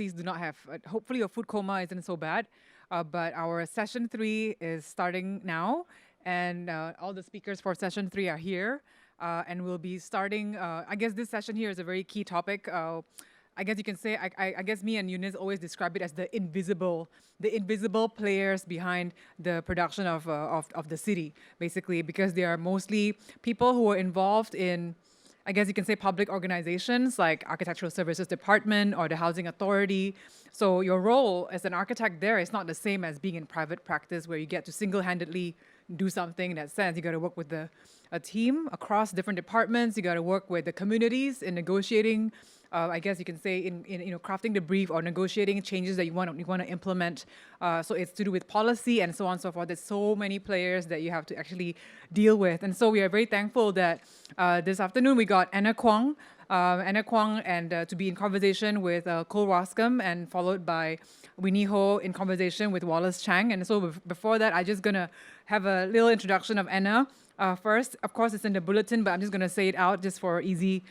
please do not have, hopefully your food coma isn't so bad. But our session 3 is starting now, and all the speakers for session 3 are here. And we'll be starting, I guess this session here is a very key topic. I guess you can say, I guess me and Eunice always describe it as the invisible players behind the production of the city, basically, because they are mostly people who are involved in, I guess you can say, public organizations like Architectural Services Department or the Housing Authority. So your role as an architect there is not the same as being in private practice, where you get to single-handedly do something in that sense. You got to work with a team across different departments. You got to work with the communities in negotiating. I guess you can say in crafting the brief or negotiating changes that you want to implement. So it's to do with policy and so on and so forth. There's so many players that you have to actually deal with. And so we are very thankful that this afternoon we got Anna Kwong, and to be in conversation with Cole Roscom, and followed by Winnie Ho in conversation with Wallace Chang. And so before that, I'm just gonna have a little introduction of Anna. First, of course, it's in the bulletin, but I'm just going to say it out just for easy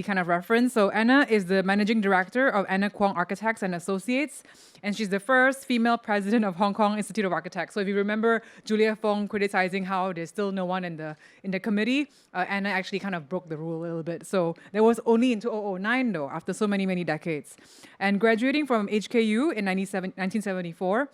kind of reference. So Anna is the managing director of Anna Kwong Architects and Associates, and she's the first female president of Hong Kong Institute of Architects. So if you remember Julia Fong criticizing how there's still no one in the committee, Anna actually kind of broke the rule a little bit. So there was only in 2009 though, after so many decades. And graduating from HKU in 1974,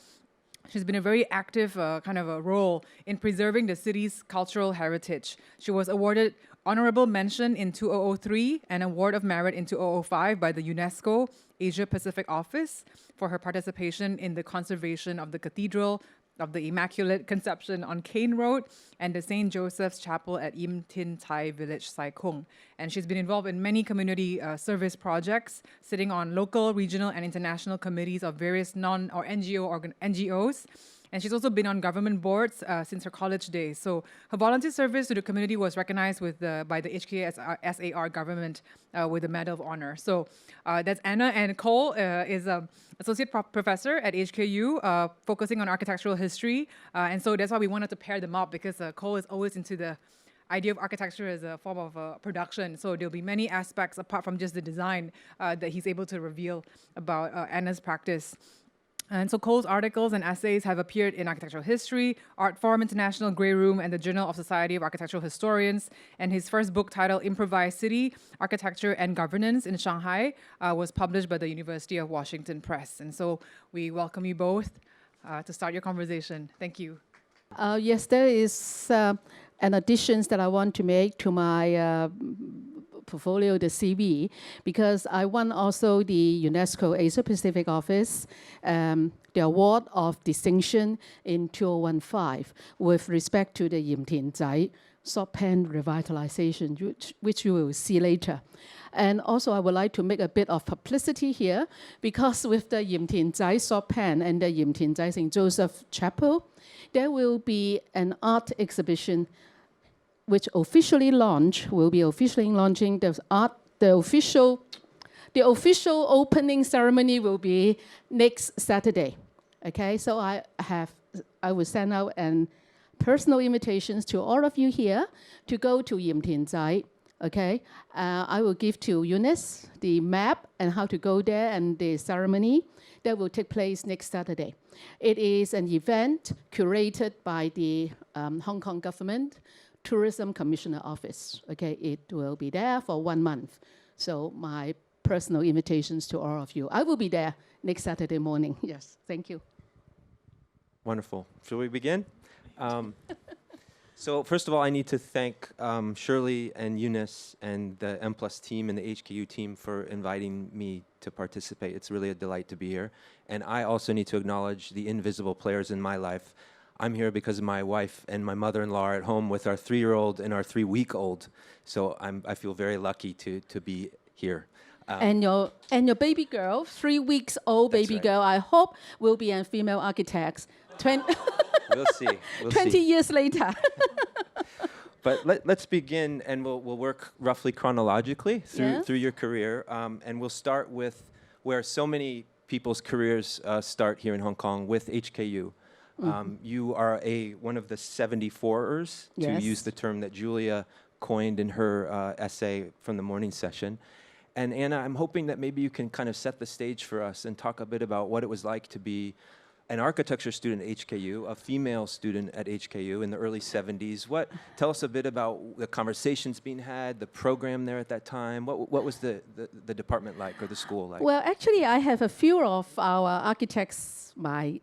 she's been a very active kind of a role in preserving the city's cultural heritage. She was awarded Honorable Mention in 2003 and Award of Merit in 2005 by the UNESCO Asia Pacific Office for her participation in the conservation of the Cathedral of the Immaculate Conception on Kane Road and the St. Joseph's Chapel at Im Tin Tai Village, Sai Kung. And she's been involved in many community service projects, sitting on local, regional, and international committees of various NGOs. And she's also been on government boards since her college days. So her volunteer service to the community was recognized by the HKSAR government with the Medal of Honor. So that's Anna. And Cole is an associate professor at HKU, focusing on architectural history. And so that's why we wanted to pair them up, because Cole is always into the idea of architecture as a form of production. So there'll be many aspects apart from just the design that he's able to reveal about Anna's practice. And so Cole's articles and essays have appeared in Architectural History, Art Forum International, Grey Room, and the Journal of Society of Architectural Historians. And his first book, titled Improvised City, Architecture and Governance in Shanghai, was published by the University of Washington Press. And so we welcome you both to start your conversation. Thank you. Yes, there is an addition that I want to make to my portfolio, the CV, because I won also the UNESCO Asia Pacific Office, the award of distinction in 2015 with respect to the Yim Tien Zai salt pan revitalization, which you will see later. And also I would like to make a bit of publicity here, because with the Yim Tien Zai salt pan and the Yim Tien Zai St. Joseph Chapel, there will be an art exhibition which will be officially launching the official opening ceremony will be next Saturday. Okay, so I will send out an personal invitations to all of you here to go to Yim Tien Zai. Okay, I will give to Eunice the map and how to go there and the ceremony that will take place next Saturday. It is an event curated by the Hong Kong government Tourism Commissioner Office. Okay, it will be there for 1 month. So my personal invitations to all of you. I will be there next Saturday morning. Yes, thank you. Wonderful. Shall we begin? So first of all, I need to thank Shirley and Eunice and the M+ team and the HKU team for inviting me to participate. It's really a delight to be here. And I also need to acknowledge the invisible players in my life. I'm here because my wife and my mother-in-law are at home with our 3-year-old and our 3-week-old. So I feel very lucky to be here. And your baby girl, 3 weeks old baby girl, I hope will be a female architect. We'll see. 20 years later. But let's begin, and we'll work roughly chronologically through your career. And we'll start with where so many people's careers start here in Hong Kong, with HKU. You are one of the 74ers, to use the term that Julia coined in her essay from the morning session. And Anna, I'm hoping that maybe you can kind of set the stage for us and talk a bit about what it was like to be an architecture student at HKU, a female student at HKU in the early 70s. Tell us a bit about the conversations being had, the program there at that time. What was the department like, or the school like? Well, actually, I have a few of our architects, my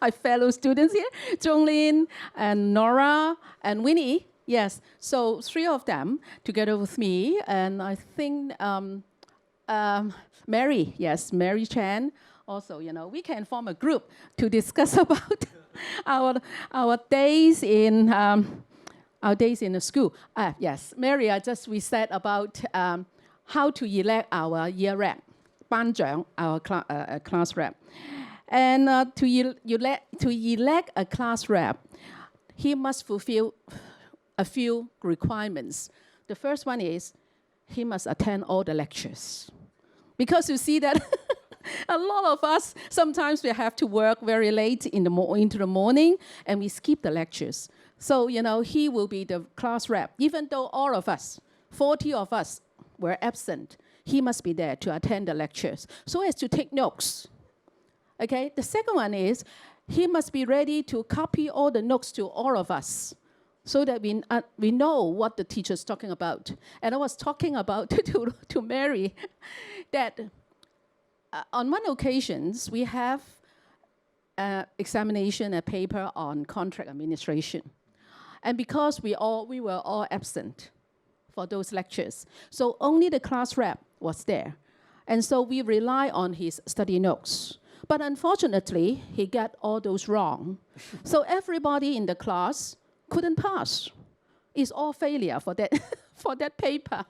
my fellow students here, Zhonglin and Nora and Winnie. Yes, so 3 of them together with me, and I think Mary, yes, Mary Chan. Also, we can form a group to discuss about our days in the school. Yes, Mary, we said about how to elect our year rep, 班長, our class rep, and to elect a class rep, he must fulfill a few requirements. The first one is he must attend all the lectures, because you see that. A lot of us, sometimes we have to work very late into the morning, and we skip the lectures. So, he will be the class rep. Even though all of us, 40 of us, were absent, he must be there to attend the lectures, so as to take notes. Okay? The second one is he must be ready to copy all the notes to all of us, so that we know what the teacher's talking about. And I was talking about to Mary that on one occasion, we have examination, a paper on contract administration. And because we were all absent for those lectures, so only the class rep was there. And so we rely on his study notes. But unfortunately, he got all those wrong. So everybody in the class couldn't pass. It's all failure for that, for that paper.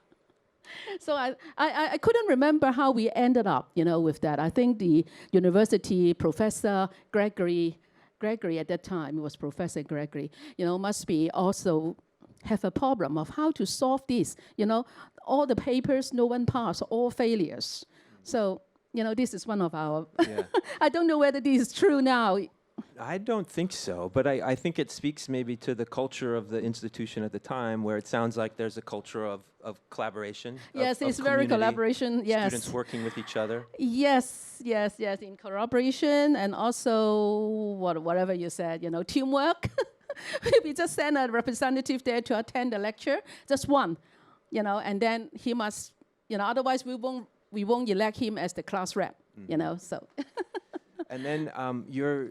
So I couldn't remember how we ended up, with that. I think the university professor, Gregory at that time, it was Professor Gregory, must be also have a problem of how to solve this. All the papers, no one passed, all failures. So, this is one of our, Yeah. I don't know whether this is true now. I don't think so, but I think it speaks maybe to the culture of the institution at the time, where it sounds like there's a culture of collaboration. Yes, of it's very community, collaboration, yes. Students working with each other. Yes, in collaboration, and also whatever you said, teamwork. We just send a representative there to attend the lecture, just one, and then he must, otherwise we won't elect him as the class rep, so. And then your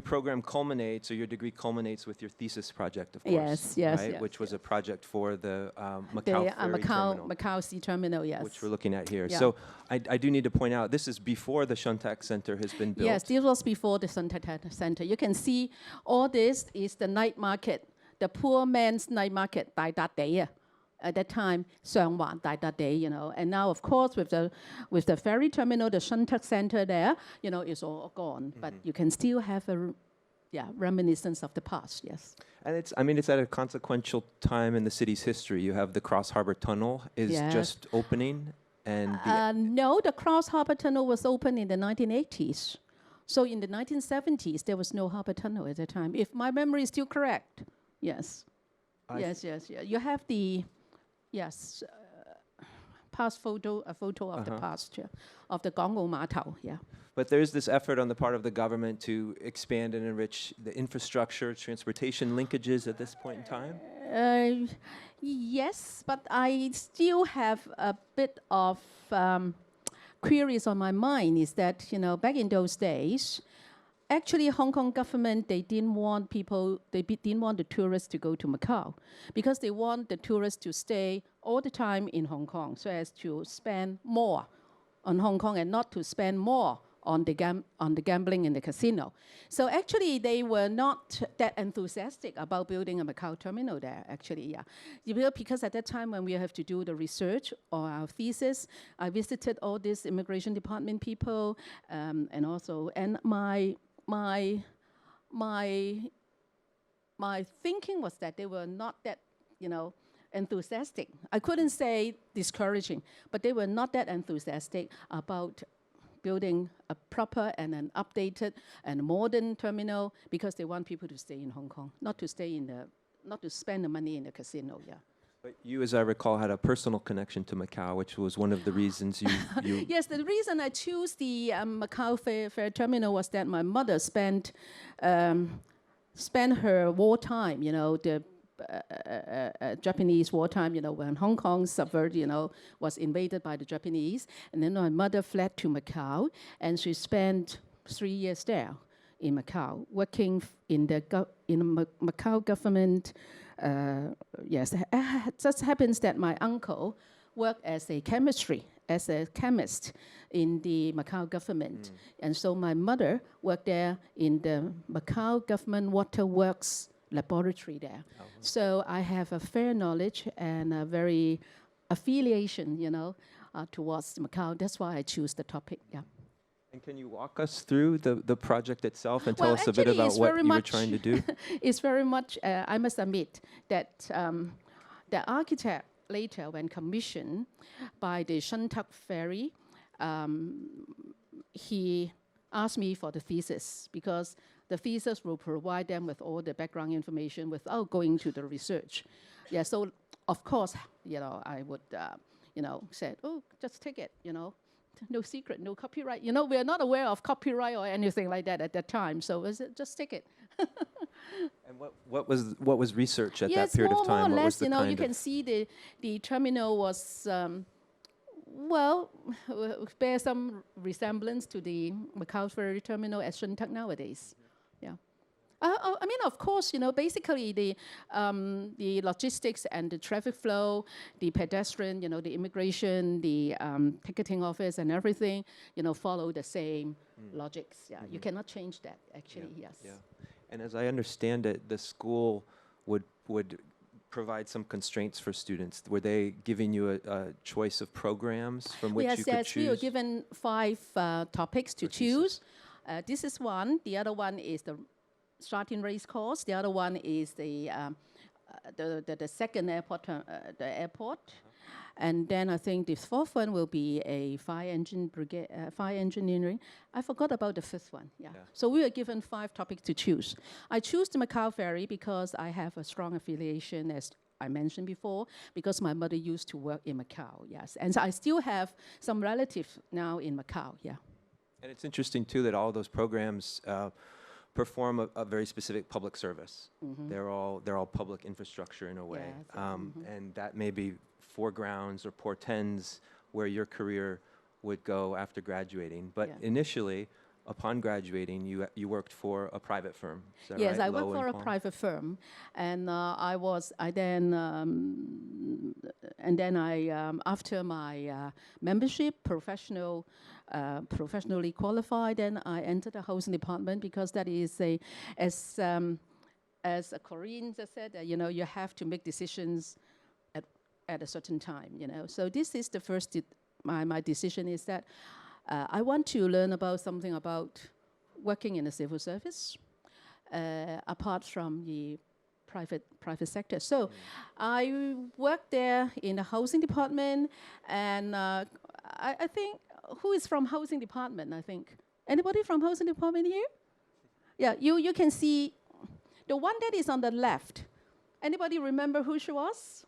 program culminates, or your degree culminates, with your thesis project, of course. Yes, right? yes, Which was a project for the Macau The Ferry Terminal, Macau Sea Terminal, yes. which we're looking at here. Yeah. So I do need to point out, this is before the Shuntak Center has been built. Yes, this was before the Suntec Center. You can see all this is the night market, the poor man's night market, Dai Dat Day. At that time, Sangwan, Dai Dat Day, And now, of course, with the ferry terminal, the Shuntak Center there, it's all gone. But you can still have a reminiscence of the past, yes. And it's at a consequential time in the city's history. You have the Cross Harbor Tunnel is Yes. just opening, and No, the Cross Harbor Tunnel was opened in the 1980s. So in the 1970s, there was no harbor tunnel at that time, if my memory is still correct. Yes. Yes. You have the, past photo, a photo of the past, of the Gonggo Matao, But there's this effort on the part of the government to expand and enrich the infrastructure, transportation linkages at this point in time? Yes, but I still have a bit of queries on my mind, is that, back in those days, actually, Hong Kong government, they didn't want the tourists to go to Macau, because they want the tourists to stay all the time in Hong Kong, so as to spend more on Hong Kong and not to spend more on the gambling in the casino. So actually, they were not that enthusiastic about building a Macau terminal there, actually, Because at that time, when we have to do the research or our thesis, I visited all these immigration department people, and my thinking was that they were not that, enthusiastic. I couldn't say discouraging, but they were not that enthusiastic about building a proper and an updated and modern terminal, because they want people to stay in Hong Kong, not to spend the money in the casino. But you, as I recall, had a personal connection to Macau, which was one of the reasons you Yes, the reason I choose the Macau Fair Terminal was that my mother spent her wartime, the Japanese wartime, when Hong Kong suffered, was invaded by the Japanese. And then my mother fled to Macau, and she spent 3 years there in Macau, working in the Macau government. Yes, it just happens that my uncle worked as a chemist in the Macau government. And so my mother worked there in the Macau government water works laboratory there. So I have a fair knowledge and a very affiliation, towards Macau. That's why I choose the topic, yeah. And can you walk us through the project itself and tell Well, us a bit actually, about it's what very you were much- trying to do? It's very much, I must admit, that the architect later, when commissioned by the Shun Tuck Ferry, he asked me for the thesis because the thesis will provide them with all the background information without going to the research. Yeah, so of course, I would, say, oh, just take it, no secret, no copyright. We are not aware of copyright or anything like that at that time, so just take it. And what was research at that Yes, period more, of time? more or What was less, the you kind can of see the terminal was, bear some resemblance to the Macau Ferry Terminal at Shun Tuck nowadays. Yeah. I mean, of course, basically the logistics and the traffic flow, the pedestrian, the immigration, the ticketing office and everything, follow the same logics. Yeah, you cannot change that, actually, yes. Yeah. And as I understand it, the school would provide some constraints for students. Were they giving you a choice of programs from which you could Yes, choose? we were given 5 topics to For thesis. choose. This is one. The other one is the starting race course. The other one is the second airport, the airport. And then I think the fourth one will be a fire engineering. I forgot about the fifth one. Yeah. So we were given 5 topics to choose. I choose the Macau Ferry because I have a strong affiliation, as I mentioned before, because my mother used to work in Macau. Yes, and so I still have some relatives now in Macau. Yeah. And it's interesting too that all those programs perform a very specific public service. They're all public infrastructure in a way, Yes, and that maybe foregrounds or portends where your career would go after graduating. But Yeah. initially, upon graduating, you worked for a private firm. Is that Yes, right? I worked Low for and a Kwong? private firm, and after my membership, professionally qualified, then I entered the housing department because that is as a Korean just said, you have to make decisions at a certain time, So this is the first, my decision is that I want to learn about something about working in the civil service, apart from the private sector. So I worked there in the housing department, and I think, who is from housing department, I think? Anybody from housing department here? Yeah, you can see the one that is on the left. Anybody remember who she was?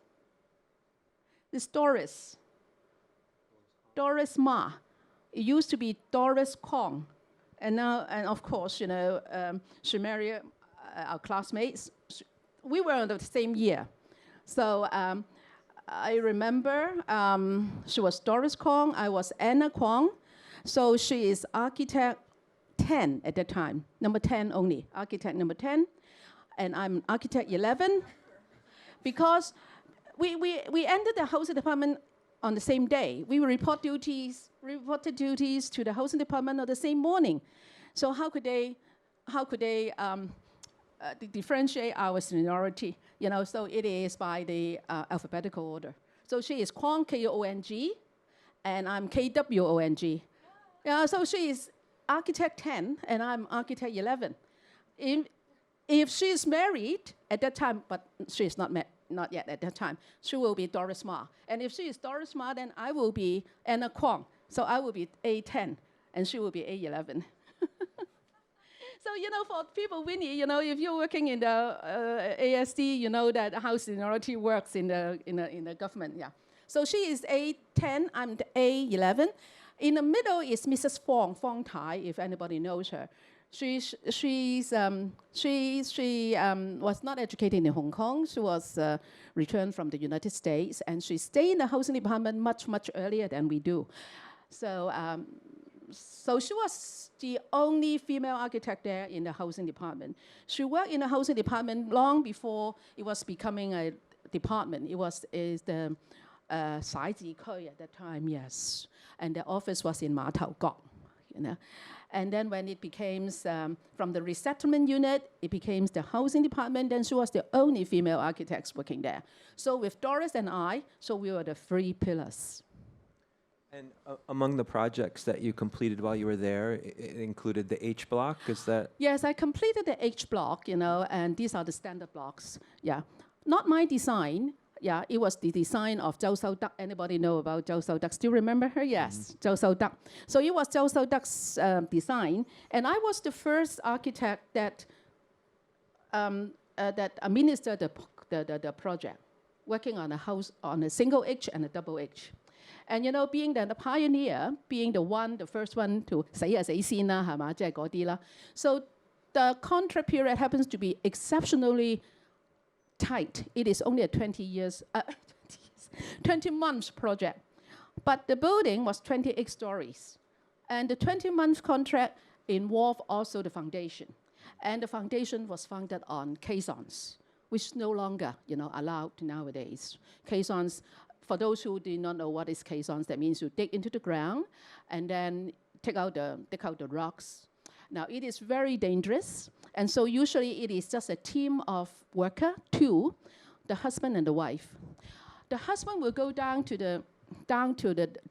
This Doris Ma. It used to be Doris Kong. And now, and of course, she married our classmates. We were in the same year. So I remember she was Doris Kong, I was Anna Kwong. So she is architect 10 at that time, number 10 only, architect number 10. And I'm architect 11. Because we entered the housing department on the same day. We reported duties to the housing department on the same morning. So how could they differentiate our seniority? So it is by the alphabetical order. So she is Kwong, K-O-N-G, and I'm K-W-O-N-G. So she is architect 10, and I'm architect 11. If she is married at that time, but she is not yet at that time, she will be Doris Ma. And if she is Doris Ma, then I will be Anna Kwong. So I will be A10, and she will be A11. So, for people, Winnie, if you're working in the ASD, you know that how seniority works in the government, yeah. So she is A10, I'm the A11. In the middle is Mrs. Fong Tai, if anybody knows her. She was not educated in Hong Kong. She was returned from the United States, and she stayed in the housing department much, much earlier than we do. So, so she was the only female architect there in the housing department. She worked in the housing department long before it was becoming a department. It was the Sai Zi Kui at that time, yes. And the office was in Ma Tau Kok, And then when it became from the resettlement unit, it became the housing department. Then she was the only female architect working there. So with Doris and I, so we were the 3 pillars. And among the projects that you completed while you were there, it included the H block. Is that? Yes, I completed the H block, and these are the standard blocks. Yeah, not my design. Yeah, it was the design of Zhou Shoudak. Anybody know about Zhou Shoudak? Still remember her? Yes, Zhou Shoudak. So it was Zhou Shoudak's design, and I was the first architect that administered the project, working on a house on a single H and a double H. And being the pioneer, being the first one to 死就死先啦，係嘛？即係嗰啲啦。So the contract period happens to be exceptionally tight. It is only a 20 months project. But the building was 28 stories. And the 20-month contract involved also the foundation. And the foundation was founded on caissons, which no longer, allowed nowadays. Caissons, for those who do not know what is caissons, that means you dig into the ground and then take out the rocks. Now, it is very dangerous, and so usually it is just a team of worker, 2, the husband and the wife. The husband will go down to the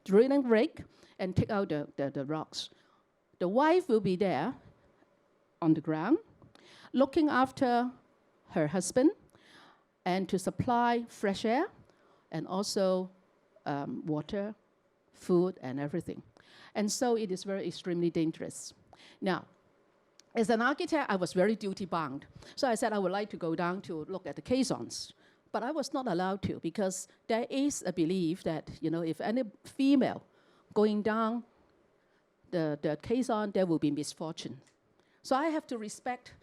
drilling rig and take out the rocks. The wife will be there on the ground, looking after her husband and to supply fresh air and also water, food, and everything. And so it is very extremely dangerous. Now, as an architect, I was very duty-bound. So I said I would like to go down to look at the caissons. But I was not allowed to because there is a belief that, if any female going down the caisson, there will be misfortune. So I have to respect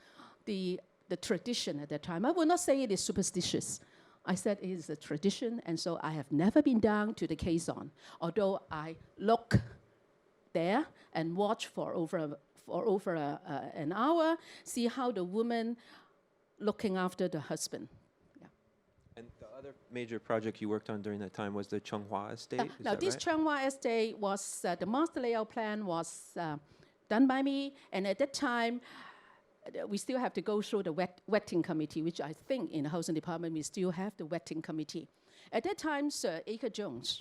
the tradition at that time. I will not say it is superstitious. I said it is a tradition, and so I have never been down to the caisson, although I look there and watch for over an hour, see how the woman looking after the husband. Yeah. And the other major project you worked on during that time was the Chenghua Estate. Now, this Chenghua Estate was, the master layout plan was done by me, and at that time, we still have to go through the wetting committee, which I think in the housing department we still have the wetting committee. At that time, Sir Acre Jones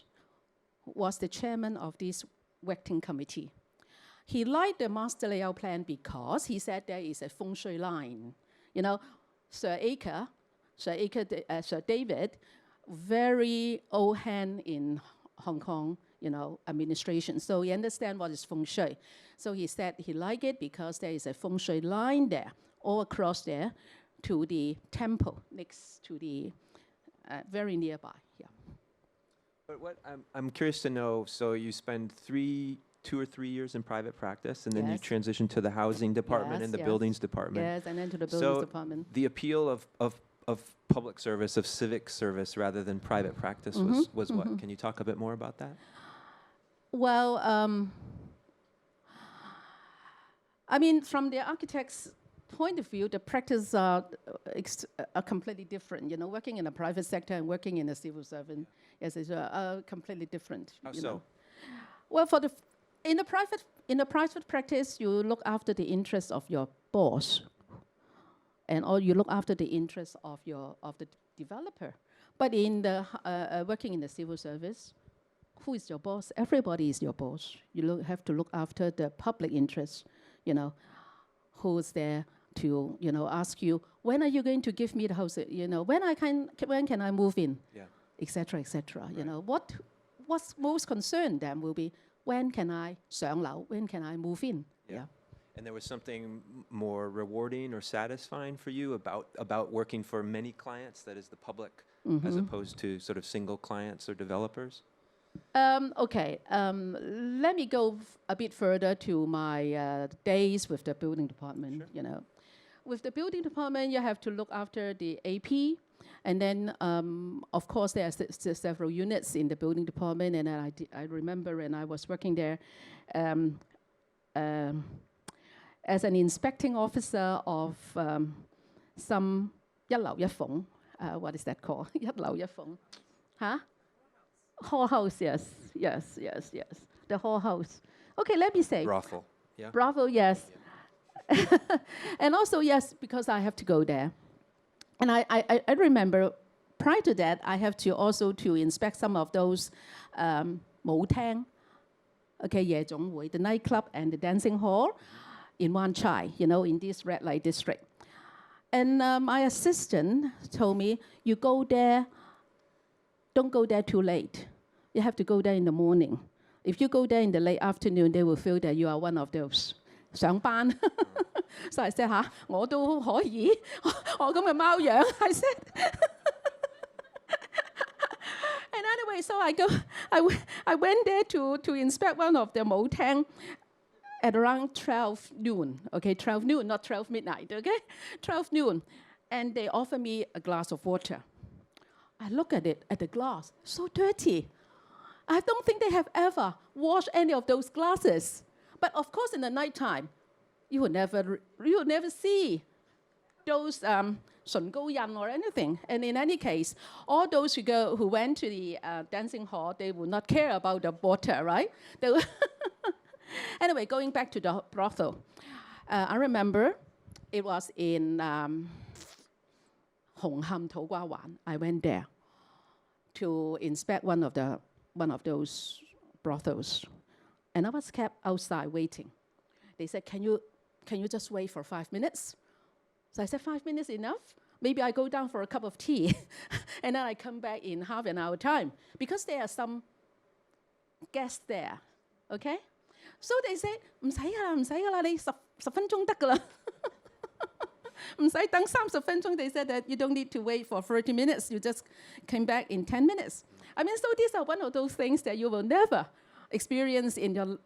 was the chairman of this wetting committee. He liked the master layout plan because he said there is a feng shui line. Sir David, very old hand in Hong Kong, administration. So he understands what is feng shui. So he said he liked it because there is a feng shui line there, all across there, to the temple next to the, very nearby. Yeah. But what I'm curious to know. So you spend 2 or 3 years in private practice, and then you transition to the housing department and the buildings department. Yes, and then to the buildings department. The appeal of public service, of civic service, rather than private practice was what? Can you talk a bit more about that? Well, I mean, from the architect's point of view, the practice are completely different. Working in the private sector and working in the civil servant, yes, is completely different. How so? Well, in the private practice, you look after the interests of your boss, or you look after the interests of the developer. But in the working in the civil service, who is your boss? Everybody is your boss. You have to look after the public interest. Who's there to ask you, when are you going to give me the house? When can I move in? Yeah. Etc. Etc. Right. What's most concerned then will be, when can I 上樓? When can I move in? Yeah. And there was something more rewarding or satisfying for you about working for many clients, that is the public, as opposed to sort of single clients or developers? Okay, let me go a bit further to my days with the building department. Sure. You know, with the building department, you have to look after the AP, and then of course there are several units in the building department. And I remember when I was working there as an inspecting officer of some 一樓一鳳, what is that called? 一樓一鳳, huh? Whole house, yes. The whole house. Okay, let me say. Brothel, yeah. Bravo, yes. And also, yes, because I have to go there. And I remember, prior to that, I have to also to inspect some of those 舞廳, okay, 夜總會, the nightclub and the dancing hall in Wan Chai, you know, in this red light district. And my assistant told me, you go there, don't go there too late. You have to go there in the morning. If you go there in the late afternoon, they will feel that you are one of those 上班. So I said, 嚇，我都可以，我咁嘅貓樣. I said. And anyway, so I went there to inspect one of the motang at around 12 noon. Okay, 12 noon, not 12 midnight. Okay, 12 noon, and they offered me a glass of water. I look at it, at the glass, so dirty. I don't think they have ever washed any of those glasses. But of course, in the nighttime, you will never see those 唇膏印 or anything. And in any case, all those who went to the dancing hall, they would not care about the water, right? They will anyway, going back to the brothel, I remember it was in Hong Ham To Gua Wan. I went there to inspect one of those brothels, and I was kept outside waiting. They said, "Can you just wait for 5 minutes?" So I said, 5 minutes enough? Maybe I go down for a cup of tea, and then I come back in half an hour time, because there are some guests there, okay? So they said, 唔使㗎啦，你十分鐘得㗎啦。唔使等30分鐘. They said that you don't need to wait for 30 minutes. You just came back in 10 minutes. I mean, so these are one of those things that you will never experience in your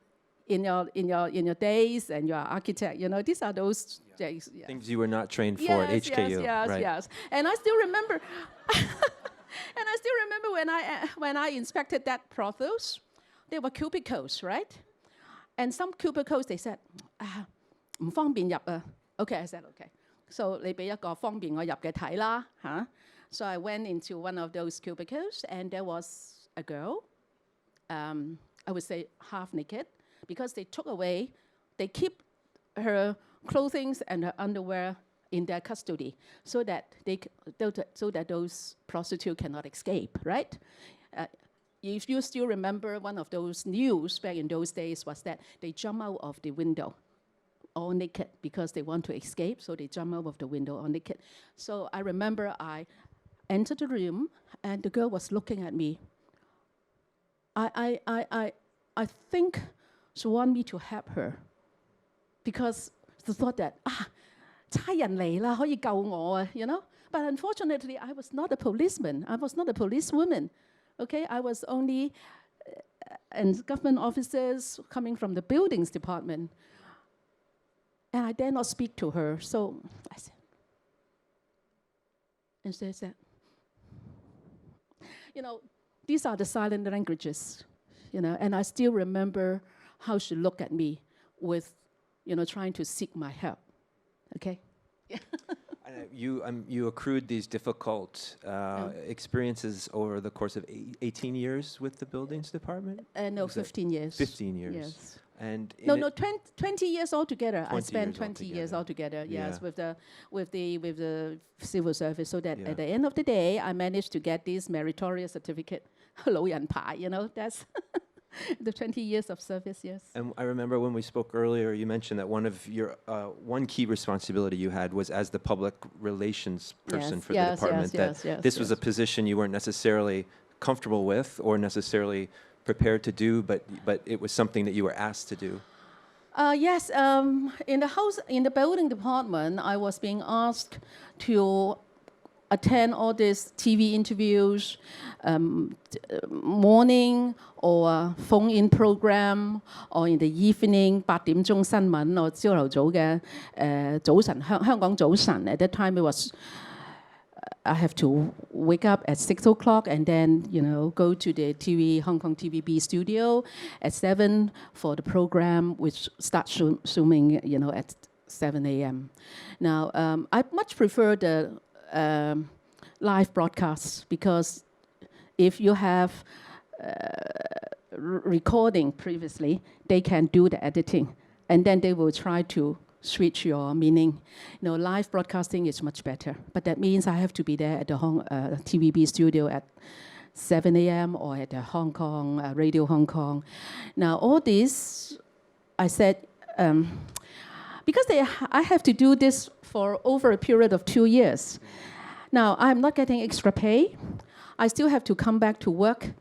days and your architect. You know, these are those days. Yeah. Things you were not trained for at HKU. Yes. And I still remember. When I inspected that brothels, there were cubicles, right? And some cubicles, they said, 唔方便入啊. Okay, I said, okay. So 你俾一個方便我入嘅睇啦, huh? So I went into one of those cubicles, and there was a girl, I would say half naked, because they keep her clothing and her underwear in their custody, so that those prostitutes cannot escape, right? If you still remember, one of those news back in those days was that they jump out of the window all naked because they want to escape, so they jump out of the window all naked. So I remember I entered the room, and the girl was looking at me. I think she wanted me to help her, because she thought that, 差人嚟啦，可以救我啊, you know? But unfortunately, I was not a policeman. I was not a policewoman. Okay, I was only and government officers coming from the buildings department. And I dare not speak to her. So I said, and she said, you know, these are the silent languages, you know, and I still remember how she looked at me with, you know, trying to seek my help. Okay? You accrued these difficult experiences over the course of 18 years with the buildings department? No, 15 years. 15 years. Yes. And 20 years altogether. 20 I spent years 20 years altogether. Yes, Yeah. with the civil service. So that Yeah. at the end of the day, I managed to get this meritorious certificate, 老人牌. You know, that's the 20 years of service. Yes. And I remember when we spoke earlier, you mentioned that one of your one key responsibility you had was as the public relations person for the department. This was a position you weren't necessarily comfortable with or necessarily prepared to do, but it was something that you were asked to do. Yes, in the building department, I was being asked to attend all these TV interviews, morning or phone-in program, or in the evening 8點鐘新聞 or 朝頭早嘅早晨香港早晨 At that time it was I have to wake up at 6 o'clock and then, go to the Hong Kong TVB studio at 7 for the program, which starts zooming, at 7 a.m. Now, I much prefer the live broadcasts because if you have recording previously, they can do the editing and then they will try to switch your meaning. Live broadcasting is much better, but that means I have to be there at the TVB studio at 7 a.m. or at the Hong Kong, Radio Hong Kong. Now, all this, I said, because I have to do this for over a period of 2 years. Now, I'm not getting extra pay. I still have to come back to work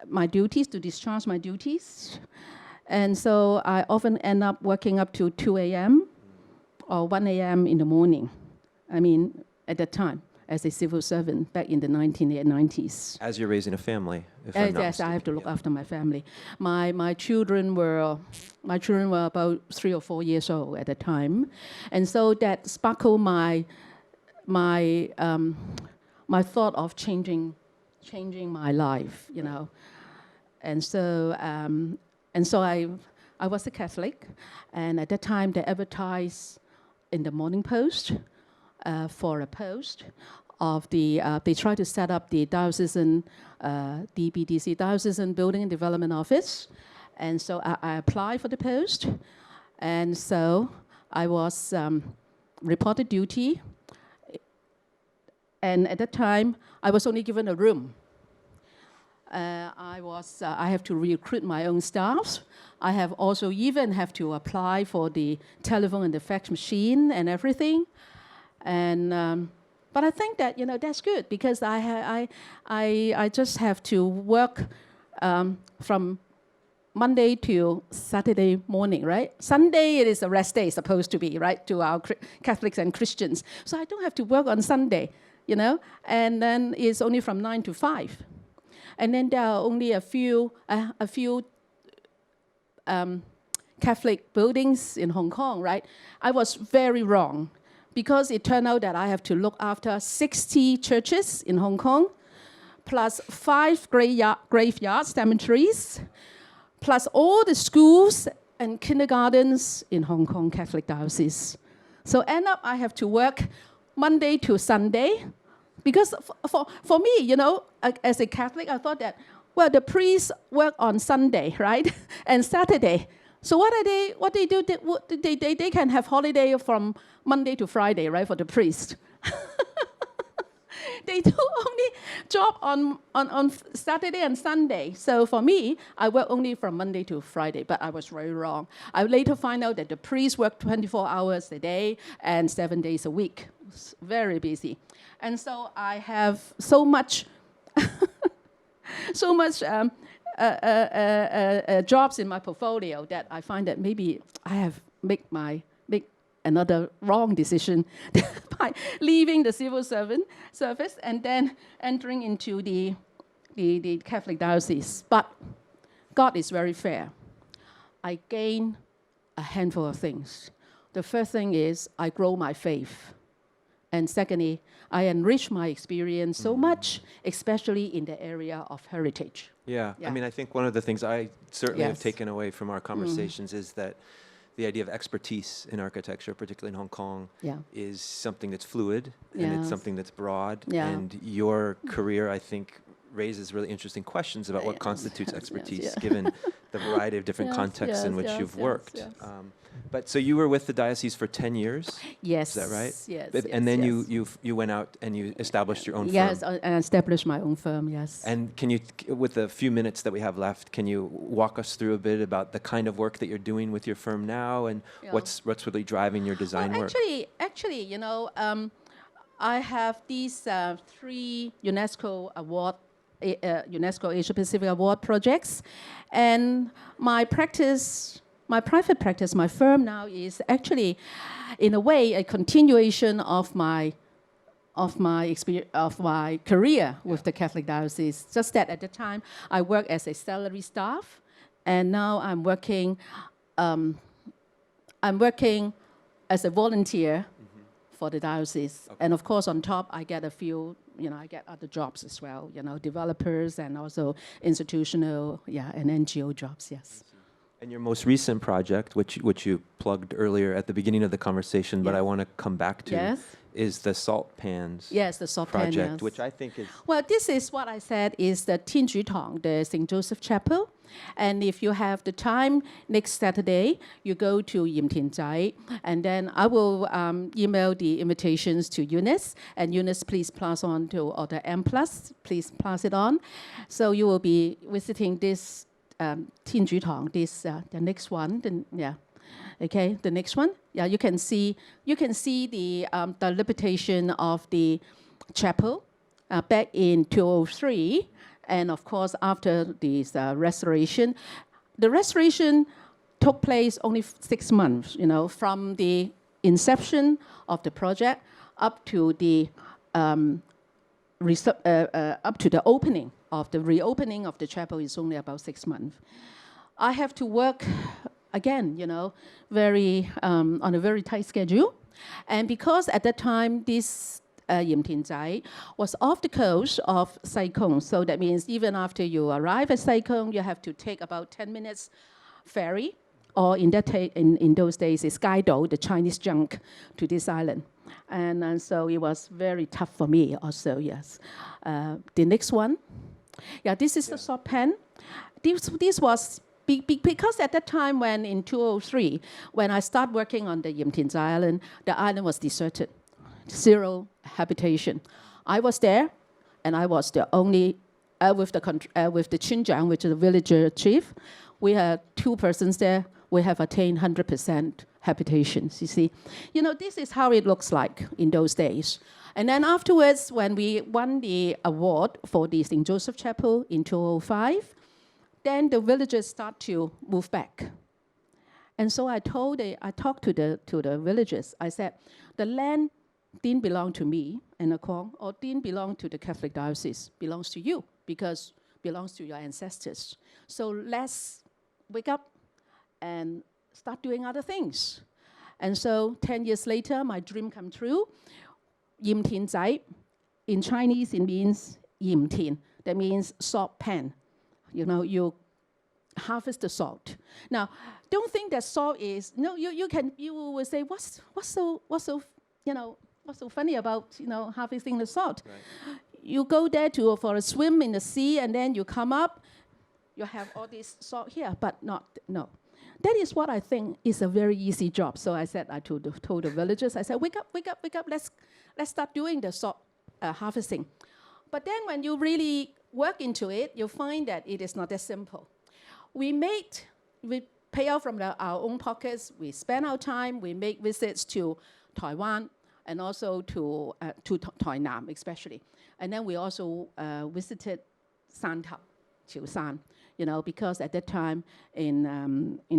my duties, to discharge my duties. And so I often end up working up to 2 a.m. or 1 a.m. in the morning. I mean, at that time, as a civil servant back in the 1990s. As you're raising a family, if I'm not Yes, I have to look mistaken, after my family. My children were about 3 or 4 years old at the time, and so that sparkled my thought of changing my life, And so I was a Catholic, and at that time they advertised in the Morning Post for a post of they tried to set up the diocesan DBDC, Diocesan Building and Development Office, and so I applied for the post, and so I was reported duty, and at that time I was only given a room. I have to recruit my own staff. I have also even have to apply for the telephone and the fax machine and everything. And but I think that that's good because I just have to work from Monday to Saturday morning, right? Sunday it is a rest day, supposed to be, right, to our Catholics and Christians. So I don't have to work on Sunday, And then it's only from 9 to 5. And then there are only a few Catholic buildings in Hong Kong, right? I was very wrong because it turned out that I have to look after 60 churches in Hong Kong, plus 5 graveyards, cemeteries, plus all the schools and kindergartens in Hong Kong Catholic Diocese. So end up I have to work Monday to Sunday. Because for me, as a Catholic, I thought that, well, the priests work on Sunday, right, and Saturday. So what they do? They can have holiday from Monday to Friday, right, for the priest. They do only job on Saturday and Sunday. So for me, I work only from Monday to Friday, but I was very wrong. I later find out that the priests work 24 hours a day and 7 days a week. It's very busy. And so I have so much jobs in my portfolio that I find that maybe I have make another wrong decision by leaving the civil service and then entering into the Catholic diocese. But God is very fair. I gain a handful of things. The first thing is I grow my faith. And secondly, I enrich my experience so much, especially in the area of heritage. Yeah. Yeah. I mean, I think one of the things I certainly have Yes. taken away from our conversations is that the idea of expertise in architecture, particularly in Hong Kong, Yeah. is something that's fluid and it's Yes. something that's broad. Yeah. And your career, I think, raises really interesting questions about what Yes, constitutes yes, expertise, yeah. given the variety of different Yes, contexts in yes, which yes, you've yes, worked. yes. But so you were with the diocese for 10 years, Yes. is that right? Yes. And then yes. you went out and you established your own Yes, firm. and established my own firm. Yes. And can you, with the few minutes that we have left, can you walk us through a bit about the kind of work that you're doing with your firm now, and Yeah. what's really driving your design work? Actually, I have these 3 UNESCO award, UNESCO Asia Pacific Award projects, and my practice my private practice, my firm now is actually, in a way, a continuation of my experience, of my career with the Catholic Diocese. Just that at the time I worked as a salary staff, and now I'm working as a volunteer for the diocese. And of course, on top, I get a few, I get other jobs as well, developers and also institutional, and NGO jobs, yes. And your most recent project, which you plugged earlier at the beginning of the conversation, but I want to come back to, Yes. is the Salt Pans Yes, the Salt Pan, project, yes. which I think is... Well, this is what I said is the Tianju Tong, the St. Joseph Chapel. And if you have the time, next Saturday, you go to Yim Tian Zai, and then I will email the invitations to Eunice, and Eunice, please pass on to, or the M+, please pass it on. So you will be visiting this Tianju Tong, this, the next one, okay, the next one. Yeah, you can see the reputation of the chapel back in 2003, and of course after this restoration. The restoration took place only 6 months, from the inception of the project up to the opening of the reopening of the chapel is only about 6 months. I have to work again, very on a very tight schedule, and because at that time this Yim Tian Zai was off the coast of Sai Kung, so that means even after you arrive at Sai Kung, you have to take about 10 minutes ferry, or in those days it's Gaidou, the Chinese junk, to this island. And so it was very tough for me also, yes. The next one, this is the Salt Pan. This was because at that time when in 2003, when I started working on the Yim Tian Zai Island, the island was deserted, 0 habitation. I was there, and I was the only, with the Chinjiang, which is the villager chief, we had 2 persons there. We have attained 100% habitations, you see. This is how it looks like in those days. And then afterwards, when we won the award for the St. Joseph Chapel in 2005, then the villagers start to move back. And so I talked to the villagers. I said, the land didn't belong to me and Akong, or didn't belong to the Catholic Diocese, belongs to you, because belongs to your ancestors. So let's wake up and start doing other things. And so 10 years later, my dream come true. Yim Tian Zai, in Chinese it means Yim Tian. That means salt pan. You harvest the salt. Now, don't think that salt is, you will say, what's so funny about, harvesting the salt? Right. You go there for a swim in the sea, and then you come up, you have all this salt here, but no. That is what I think is a very easy job. So I told the villagers, I said, wake up, let's start doing the salt harvesting. But then when you really work into it, you'll find that it is not that simple. We pay out from our own pockets, we spend our time, we make visits to Taiwan, and also to Tainan especially. And then we also visited Santap, Chiusan, because at that time in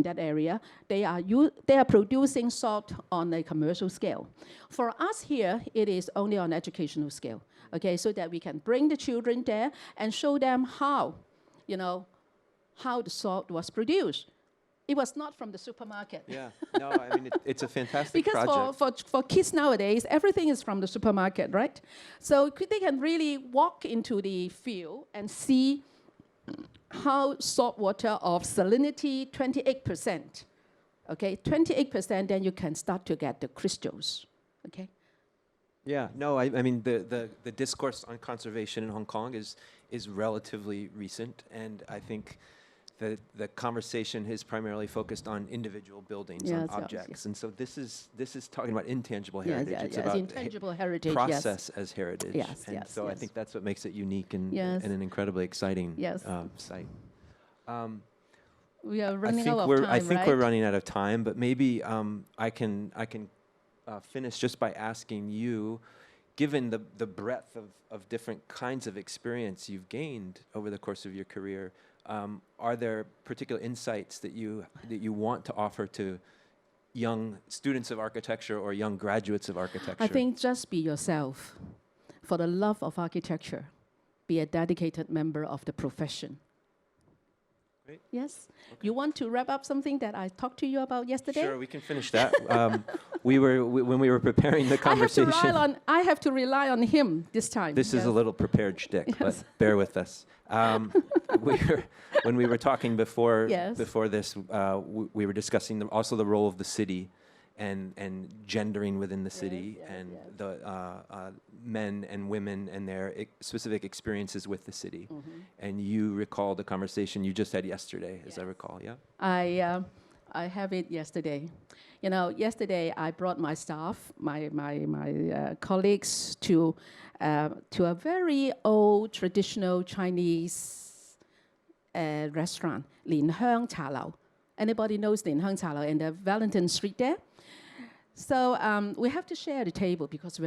that area, they are producing salt on a commercial scale. For us here, it is only on educational scale, okay, so that we can bring the children there and show them how the salt was produced. It was not from the supermarket. Yeah, no, I mean, it's a fantastic because project. for kids nowadays, everything is from the supermarket, right? So they can really walk into the field and see how salt water of salinity 28%, okay, 28%, then you can start to get the crystals, okay? Yeah, no, I mean, the discourse on conservation in Hong Kong is relatively recent, and I think the conversation is primarily focused on individual buildings, on objects, and so this is talking about intangible heritage. It's about intangible heritage, process as heritage, so I think that's what makes it unique and an incredibly exciting site. We are running out of time, I think right? we're running out of time, but maybe I can finish just by asking you, given the breadth of different kinds of experience you've gained over the course of your career, are there particular insights that you want to offer to young students of architecture or young graduates of architecture? I think just be yourself. For the love of architecture, be a dedicated member of the profession. Great. Yes? You want to wrap up something that I talked to you about yesterday? Sure, we can finish that. When we were preparing the conversation. I have to rely on him this time. This is a little prepared shtick, but bear with us. When we were talking before this, we were discussing also the role of the city and gendering within the city the men and women and their specific experiences with the city. And you recall the conversation you just had yesterday, as I recall, yeah? I have it yesterday. You know, yesterday I brought my staff, my colleagues to a very old traditional Chinese restaurant, Lin Hang Cha Lau. Anybody knows Lin Hang Cha Lau in the Wellington Street there? So we have to share the table because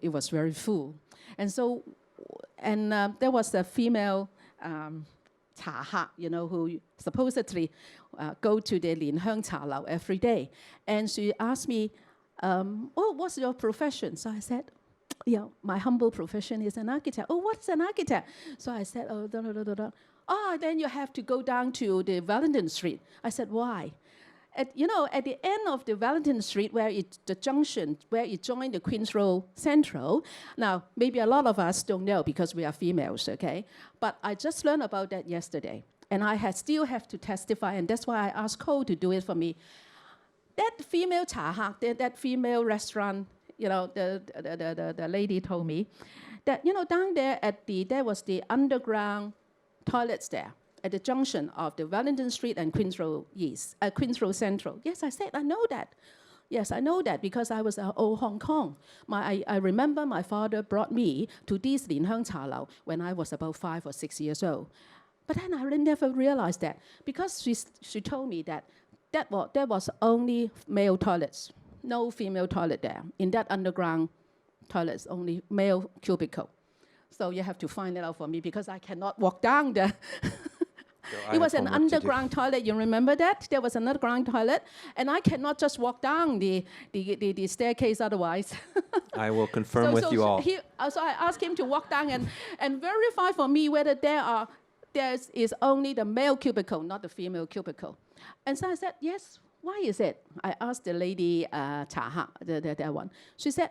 it was very full. And so, there was a female cha ha, you know, who supposedly go to the Lin Hang Cha Lau every day. And she asked me, oh, what's your profession? So I said, yeah, my humble profession is an architect. Oh, what's an architect? So I said, oh, Oh, then you have to go down to the Wellington Street. I said, why? At the end of the Wellington Street, the junction where it joined the Queen's Road Central. Now, maybe a lot of us don't know because we are females, okay? But I just learned about that yesterday. And I still have to testify, and that's why I asked Cole to do it for me. That female cha ha, that female restaurant, you know, the lady told me that, you know, down there there was the underground toilets there at the junction of the Wellington Street and Queen's Road Queen's Road Central. Yes, I said, I know that. Yes, I know that because I was in old Hong Kong. I remember my father brought me to this Lin Hang Cha Lau when I was about 5 or 6 years old. But then I never realized that because she told me that there was only male toilets, no female toilet there. In that underground toilets, only male cubicle. So you have to find it out for me because I cannot walk down there. It was an underground toilet. You remember that? There was an underground toilet, and I cannot just walk down the staircase otherwise. I will confirm with you all. So I asked him to walk down and verify for me whether there is only the male cubicle, not the female cubicle. And so I said, yes, why is it? I asked the lady, Cha Ha, that one. She said,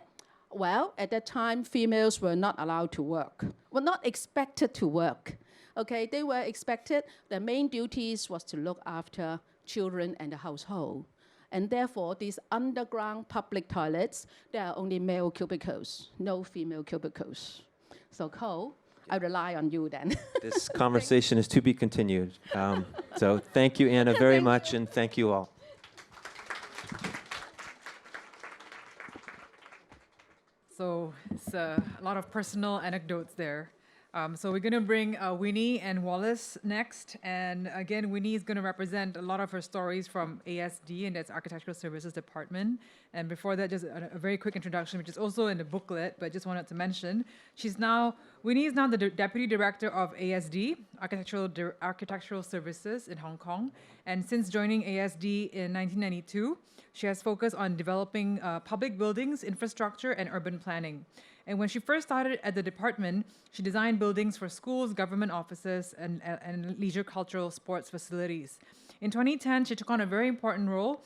well, at that time, females were not allowed to work, were not expected to work. Okay, they were expected, their main duties was to look after children and the household. And therefore, these underground public toilets, there are only male cubicles, no female cubicles. So Cole, I rely on you then. This conversation is to be continued. So thank you, Anna, very much, and thank you all. So it's a lot of personal anecdotes there. So we're going to bring Winnie and Wallace next. And again, Winnie is going to represent a lot of her stories from ASD, and that's Architectural Services Department. And before that, just a very quick introduction, which is also in the booklet, but just wanted to mention. Winnie is now the Deputy Director of ASD, Architectural Services in Hong Kong. And since joining ASD in 1992, she has focused on developing public buildings, infrastructure, and urban planning. And when she first started at the department, she designed buildings for schools, government offices, and leisure cultural sports facilities. In 2010, she took on a very important role,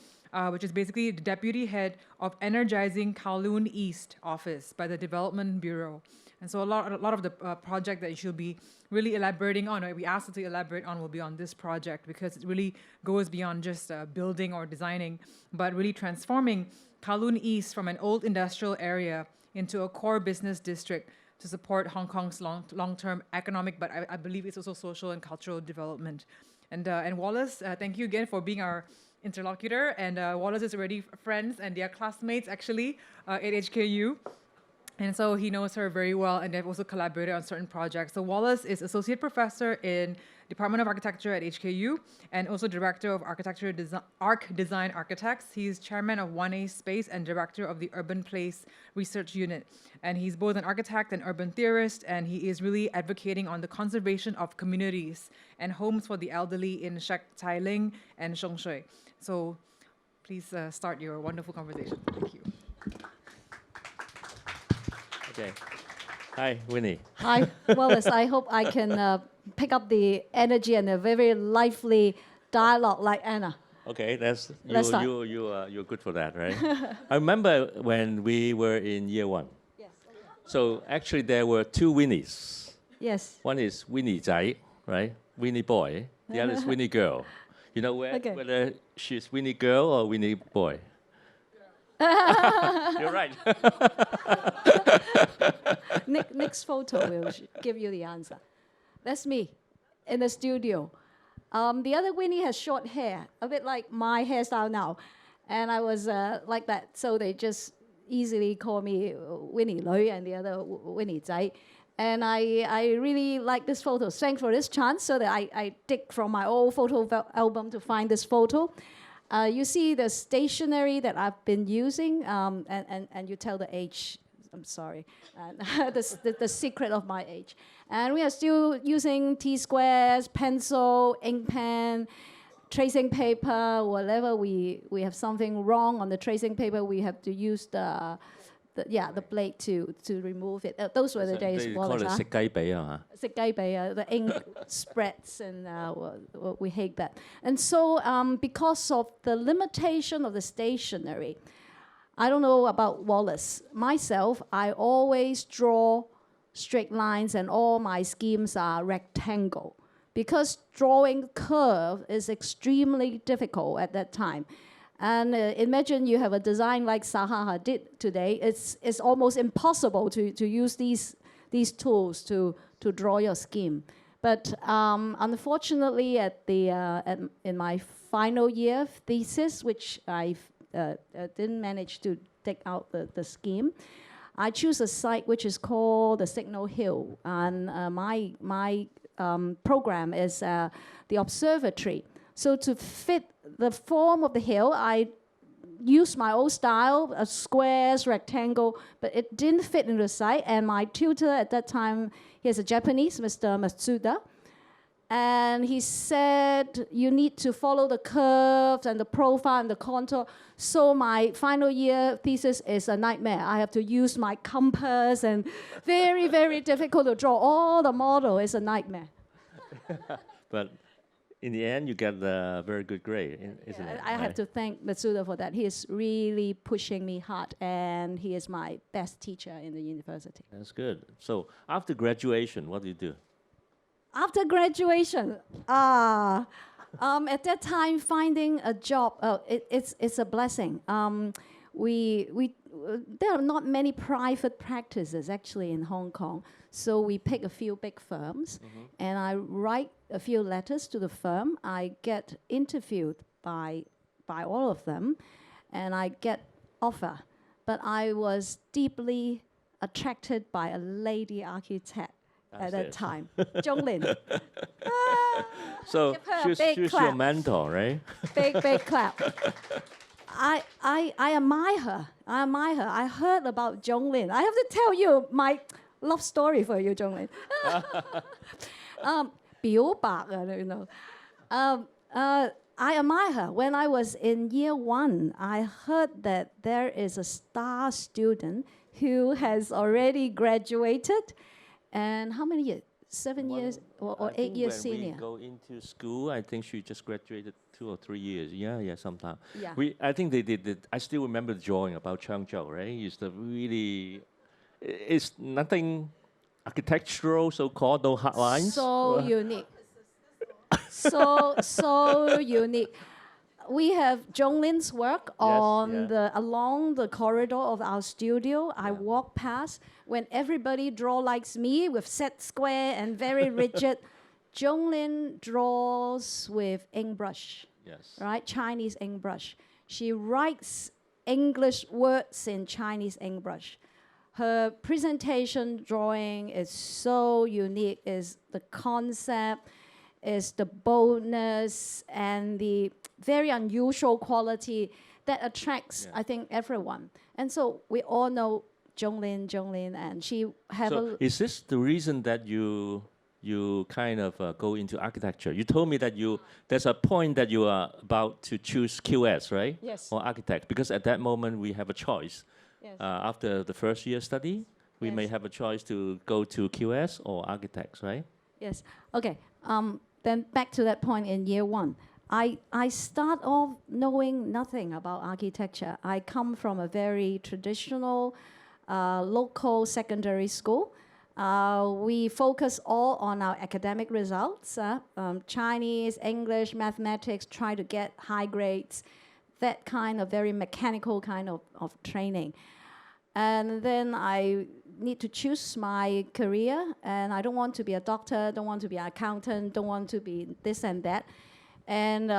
which is basically the deputy head of energizing Kowloon East office by the Development Bureau. And so a lot of the project that she'll be really elaborating on, or we asked her to elaborate on, will be on this project because it really goes beyond just building or designing, but really transforming Kowloon East from an old industrial area into a core business district to support Hong Kong's long-term economic, but I believe it's also social and cultural development. And Wallace, thank you again for being our interlocutor. And Wallace is already friends, and they are classmates actually at HKU. And so he knows her very well, and they've also collaborated on certain projects. So Wallace is Associate Professor in Department of Architecture at HKU, and also Director of Architecture Arc Design Architects. He's Chairman of 1A Space and Director of the Urban Place Research Unit. And he's both an architect and urban theorist, and he is really advocating on the conservation of communities and homes for the elderly in Shek Tai Ling and Shongshui. So please start your wonderful conversation. Thank you. Okay. Hi, Winnie. Hi, Wallace. I hope I can pick up the energy and a very lively dialogue like Anna. Okay, Let's start. you're good for that, right? I remember when we were in year one. Yes. So actually there were two Winnies. Yes. One is Winnie Zai, right? Winnie boy. The other is Winnie girl. You know whether she's Winnie girl or Winnie boy? You're right. Next photo will give you the answer. That's me in the studio. The other Winnie has short hair, a bit like my hairstyle now. And I was like that, so they just easily call me Winnie Lui and the other Winnie Zai. And I really like this photo. Thanks for this chance so that I dig from my old photo album to find this photo. You see the stationery that I've been using, and you tell the age. I'm sorry, the secret of my age. And we are still using T-squares, pencil, ink pen, tracing paper. Whenever we have something wrong on the tracing paper, we have to use the blade to remove it. Those were the days. They call it 食雞髀啊。食雞髀, the ink spreads, and we hate that. And so because of the limitation of the stationery, I don't know about Wallace. Myself, I always draw straight lines and all my schemes are rectangle because drawing curve is extremely difficult at that time. And imagine you have a design like Zaha Hadid today. It's almost impossible to use these tools to draw your scheme. But unfortunately, in my final year thesis, which I didn't manage to take out the scheme, I choose a site which is called the Signal Hill, and my program is the observatory. So to fit the form of the hill, I used my old style, squares, rectangle, but it didn't fit into the site. And my tutor at that time, he's a Japanese, Mr. Matsuda, and he said, you need to follow the curves and the profile and the contour. So my final year thesis is a nightmare. I have to use my compass and very, very difficult to draw. All the model is a nightmare. But in the end, you get a very good grade, isn't it? I have to thank Matsuda for that. He is really pushing me hard, and he is my best teacher in the university. That's good. So after graduation, what do you do? After graduation, at that time, finding a job, it's a blessing. There are not many private practices actually in Hong Kong, so we pick a few big firms, and I write a few letters to the firm. I get interviewed by all of them, and I get offer. But I was deeply attracted by a lady architect at that time, Zhong Lin. So Give her a big she's your clap. mentor, right? Big clap. I admire her. I admire her. I heard about Zhong Lin. I have to tell you my love story for you, Zhong Lin. 表白啊, you know. I admire her. When I was in year one, I heard that there is a star student who has already graduated. And how many years? 7 years or 8 years senior? When we go into school, I think she just graduated 2 or 3 years. Yeah, sometime. Yeah. I think they did. I still remember the drawing about Changzhou, right? It's the really, it's nothing architectural, so-called, no hard lines. So unique. So unique. We have Zhong Lin's work along the corridor of our studio. I walk past when everybody draw like me with set square and very rigid. Zhong Lin draws with ink brush, Yes. right? Chinese ink brush. She writes English words in Chinese ink brush. Her presentation drawing is so unique. Is the concept. is the boldness and the very unusual quality that attracts, I think, everyone. And so we all know Zhonglin, and she have So is this the reason that you kind of go into architecture? You told me that there's a point that you are about to choose QS, right? Yes. Or architect, because at that moment we have a choice. Yes. After the first year study, we may Yes. have a choice to go to QS or architects, right? Yes. Okay. Then back to that point in year one. I start off knowing nothing about architecture. I come from a very traditional local secondary school. We focus all on our academic results, Chinese, English, mathematics, try to get high grades, that kind of very mechanical kind of training. And then I need to choose my career, and I don't want to be a doctor, don't want to be an accountant, don't want to be this and that. And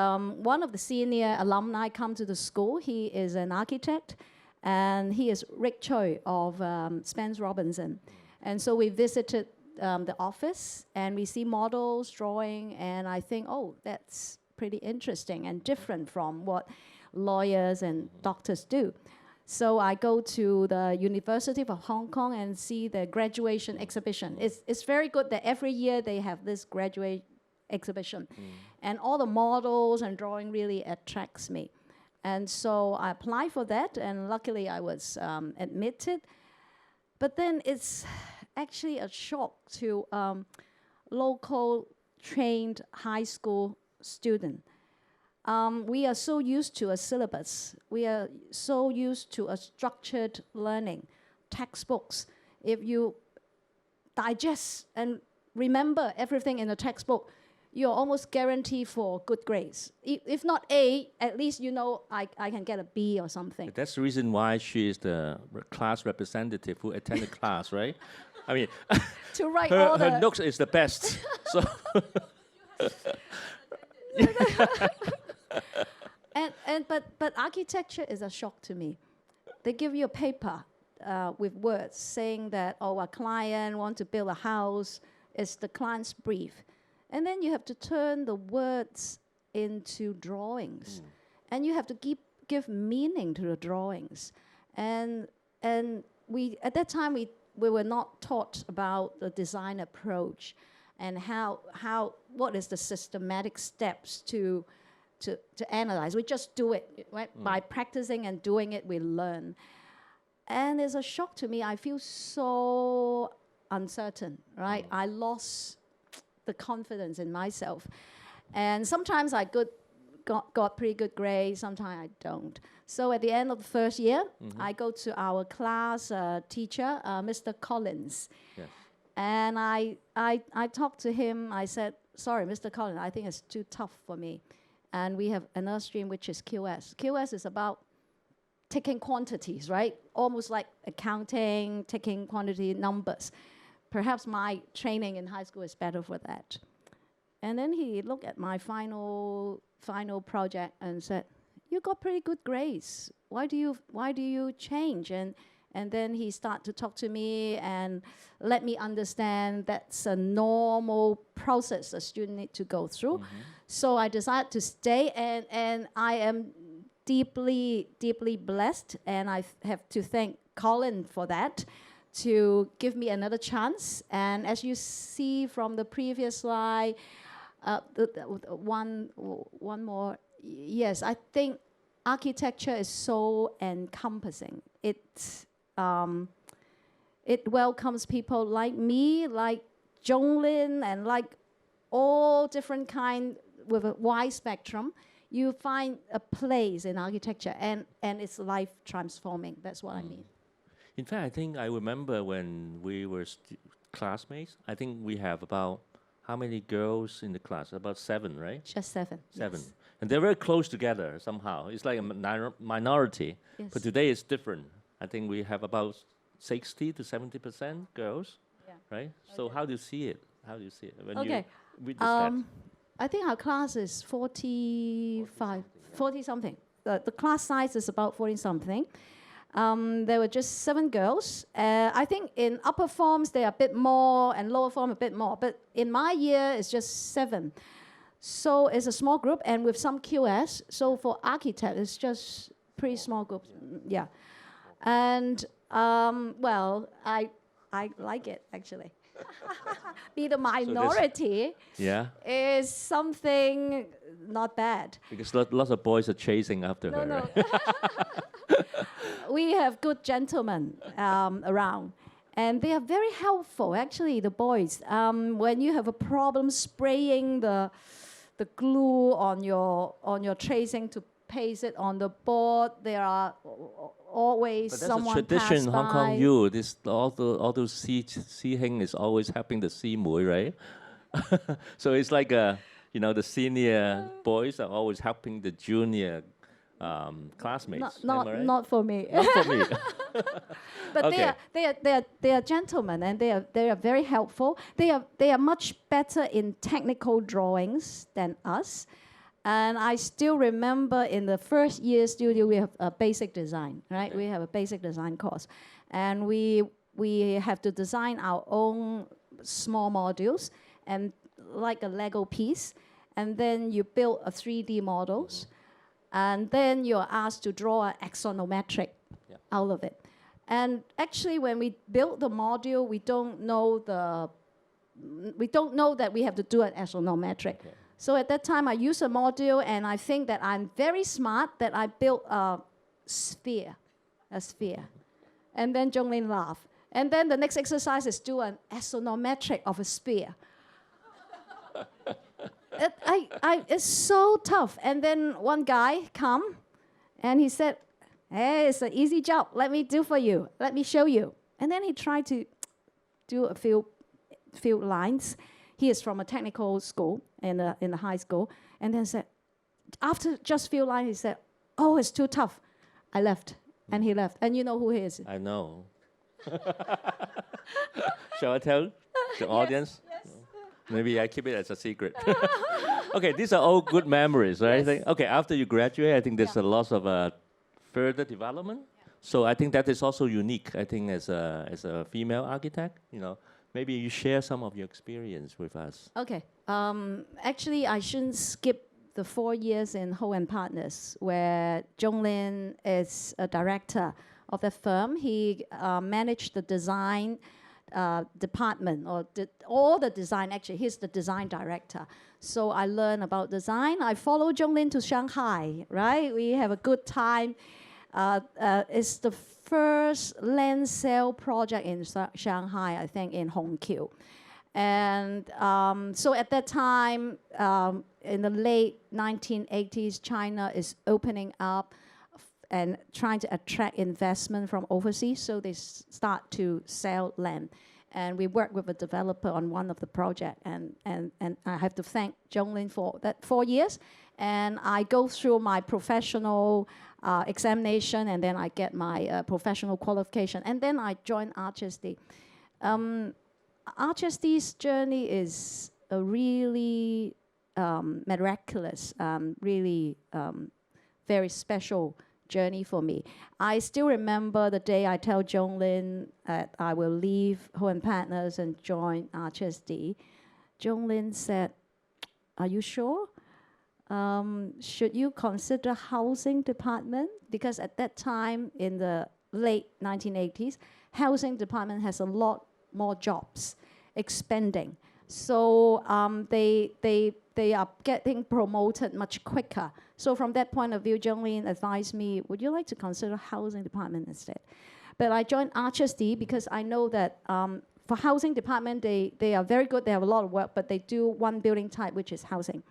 one of the senior alumni come to the school. He is an architect, and he is Rick Choi of Spence Robinson. And so we visited the office, and we see models, drawing, and I think, oh, that's pretty interesting and different from what lawyers and doctors do. So I go to the University of Hong Kong and see the graduation exhibition. It's very good that every year they have this graduate exhibition. And all the models and drawing really attracts me. And so I applied for that, and luckily I was admitted. But then it's actually a shock to local trained high school student. We are so used to a syllabus. We are so used to a structured learning, textbooks. If you digest and remember everything in the textbook, you're almost guaranteed for good grades. If not A, at least you know I can get a B or something. That's the reason why she is the class representative who attended class, right? I mean, To write all her the notes is the best. So but architecture is a shock to me. They give you a paper with words saying that, oh, a client wants to build a house. It's the client's brief. And then you have to turn the words into drawings. And you have to give meaning to the drawings. And we at that time we were not taught about the design approach and what is the systematic steps to analyze. We just do it, right? By practicing and doing it, we learn. And it's a shock to me. I feel so uncertain, right? I lost the confidence in myself. And sometimes I got pretty good grades, sometimes I don't. So at the end of the first year, I go to our class teacher, Mr. Collins. yes. And I talked to him. I said, sorry, Mr. Collins, I think it's too tough for me. And we have another stream, which is QS. QS is about taking quantities, right? Almost like accounting, taking quantity numbers. Perhaps my training in high school is better for that. And then he looked at my final project and said, you got pretty good grades. Why do you change? And then he started to talk to me and let me understand that's a normal process a student need to go through. So I decided to stay, and I am deeply, deeply blessed, and I have to thank Colin for that, to give me another chance. And as you see from the previous slide, one more, yes, I think architecture is so encompassing. It welcomes people like me, like Zhonglin, and like all different kind with a wide spectrum. You find a place in architecture, and it's life transforming. That's what I mean. In fact, I think I remember when we were classmates, I think we have about how many girls in the class? About 7, right? Just 7. 7. Yes. And they're very close together somehow. It's like a minority. Yes. But today it's different. I think we have about 60 to 70% girls, Yeah. right? So how do you see it? How do you see it when Okay. you witness that? I think our class is 45, 40 something. The class size is about 40 something. There were just 7 girls. I think in upper forms they are a bit more, and lower form a bit more. But in my year, it's just 7. So it's a small group and with some QS. So for architect, it's just pretty small groups. Yeah. And well, I like it actually. Be the minority Yeah, is something not bad. because lots of boys are chasing after No, her. no. Right? We have good gentlemen around, and they are very helpful. Actually, the boys, when you have a problem spraying the glue on your tracing to paste it on the board, there are always But that's a someone tradition pass in Hong Kong. by. You this all those Si Heng is always helping the Si Mui, right? So it's like the senior boys are always helping the junior classmates. Am I right? Not for me. Not for me. But Okay. they are gentlemen and they are very helpful. They are much better in technical drawings than us. And I still remember in the first year studio we have a basic design, right? We have a basic design course, and we have to design our own small modules and like a Lego piece, and then you build a 3D models, and then you're asked to draw an axonometric out of it. And actually, when we build the module, we don't know that we have to do an axonometric. Okay. So at that time, I used a module, and I think that I'm very smart that I built a sphere. And then Zhonglin laughed. And then the next exercise is do an axonometric of a sphere. It's so tough. And then one guy come, and he said, "Hey, it's an easy job. Let me do for you. Let me show you." And then he tried to do a few lines. He is from a technical school in the high school, and then said, after just few lines, he said, "Oh, it's too tough." I left, and he left. And you know who he is? I know. Shall I tell the audience? Yes. Maybe I keep it as a secret. Okay, these are all good memories, right? I think, okay, after you graduate, I think there's a lot of further development. So I think that is also unique. I think as a female architect, maybe you share some of your experience with us. Okay. Actually, I shouldn't skip the 4 years in Ho and Partners, where Zhonglin is a director of the firm. He managed the design department, or all the design. Actually, he's the design director. So I learned about design. I followed Zhonglin to Shanghai, right? We have a good time. It's the first land sale project in Shanghai, I think, in Hongqiu. And so at that time, in the late 1980s, China is opening up and trying to attract investment from overseas. So they start to sell land. And we work with a developer on one of the projects. And I have to thank Zhonglin for that 4 years. And I go through my professional examination, and then I get my professional qualification. And then I joined ArchSD. ArchSD's journey is a really miraculous, really very special journey for me. I still remember the day I tell Zhonglin that I will leave Ho and Partners and join ArchSD. Zhonglin said, "Are you sure? Should you consider housing department?" Because at that time, in the late 1980s, housing department has a lot more jobs expanding. So they are getting promoted much quicker. So from that point of view, Zhonglin advised me, "Would you like to consider housing department instead?" But I joined ArchSD because I know that for housing department, they are very good. They have a lot of work, but they do one building type, which is housing.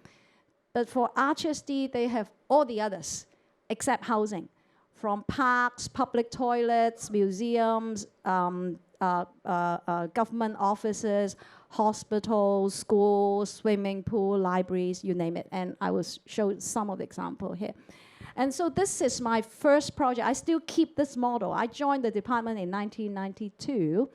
But for ArchSD, they have all the others except housing, from parks, public toilets, museums, government offices, hospitals, schools, swimming pool, libraries, you name it. And I will show some of the example here. And so this is my first project. I still keep this model. I joined the department in 1992.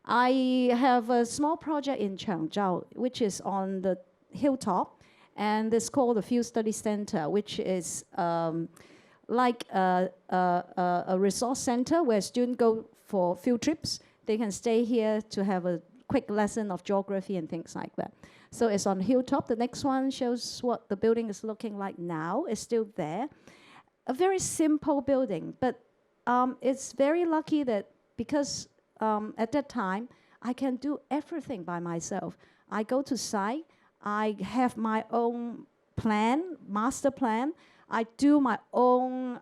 I have a small project in Changzhou, which is on the hilltop, and it's called the Field Study Center, which is like a resource center where students go for field trips. They can stay here to have a quick lesson of geography and things like that. So it's on hilltop. The next one shows what the building is looking like now. It's still there. A very simple building, but it's very lucky that because at that time I can do everything by myself. I go to site, I have my own plan, master plan. I do my own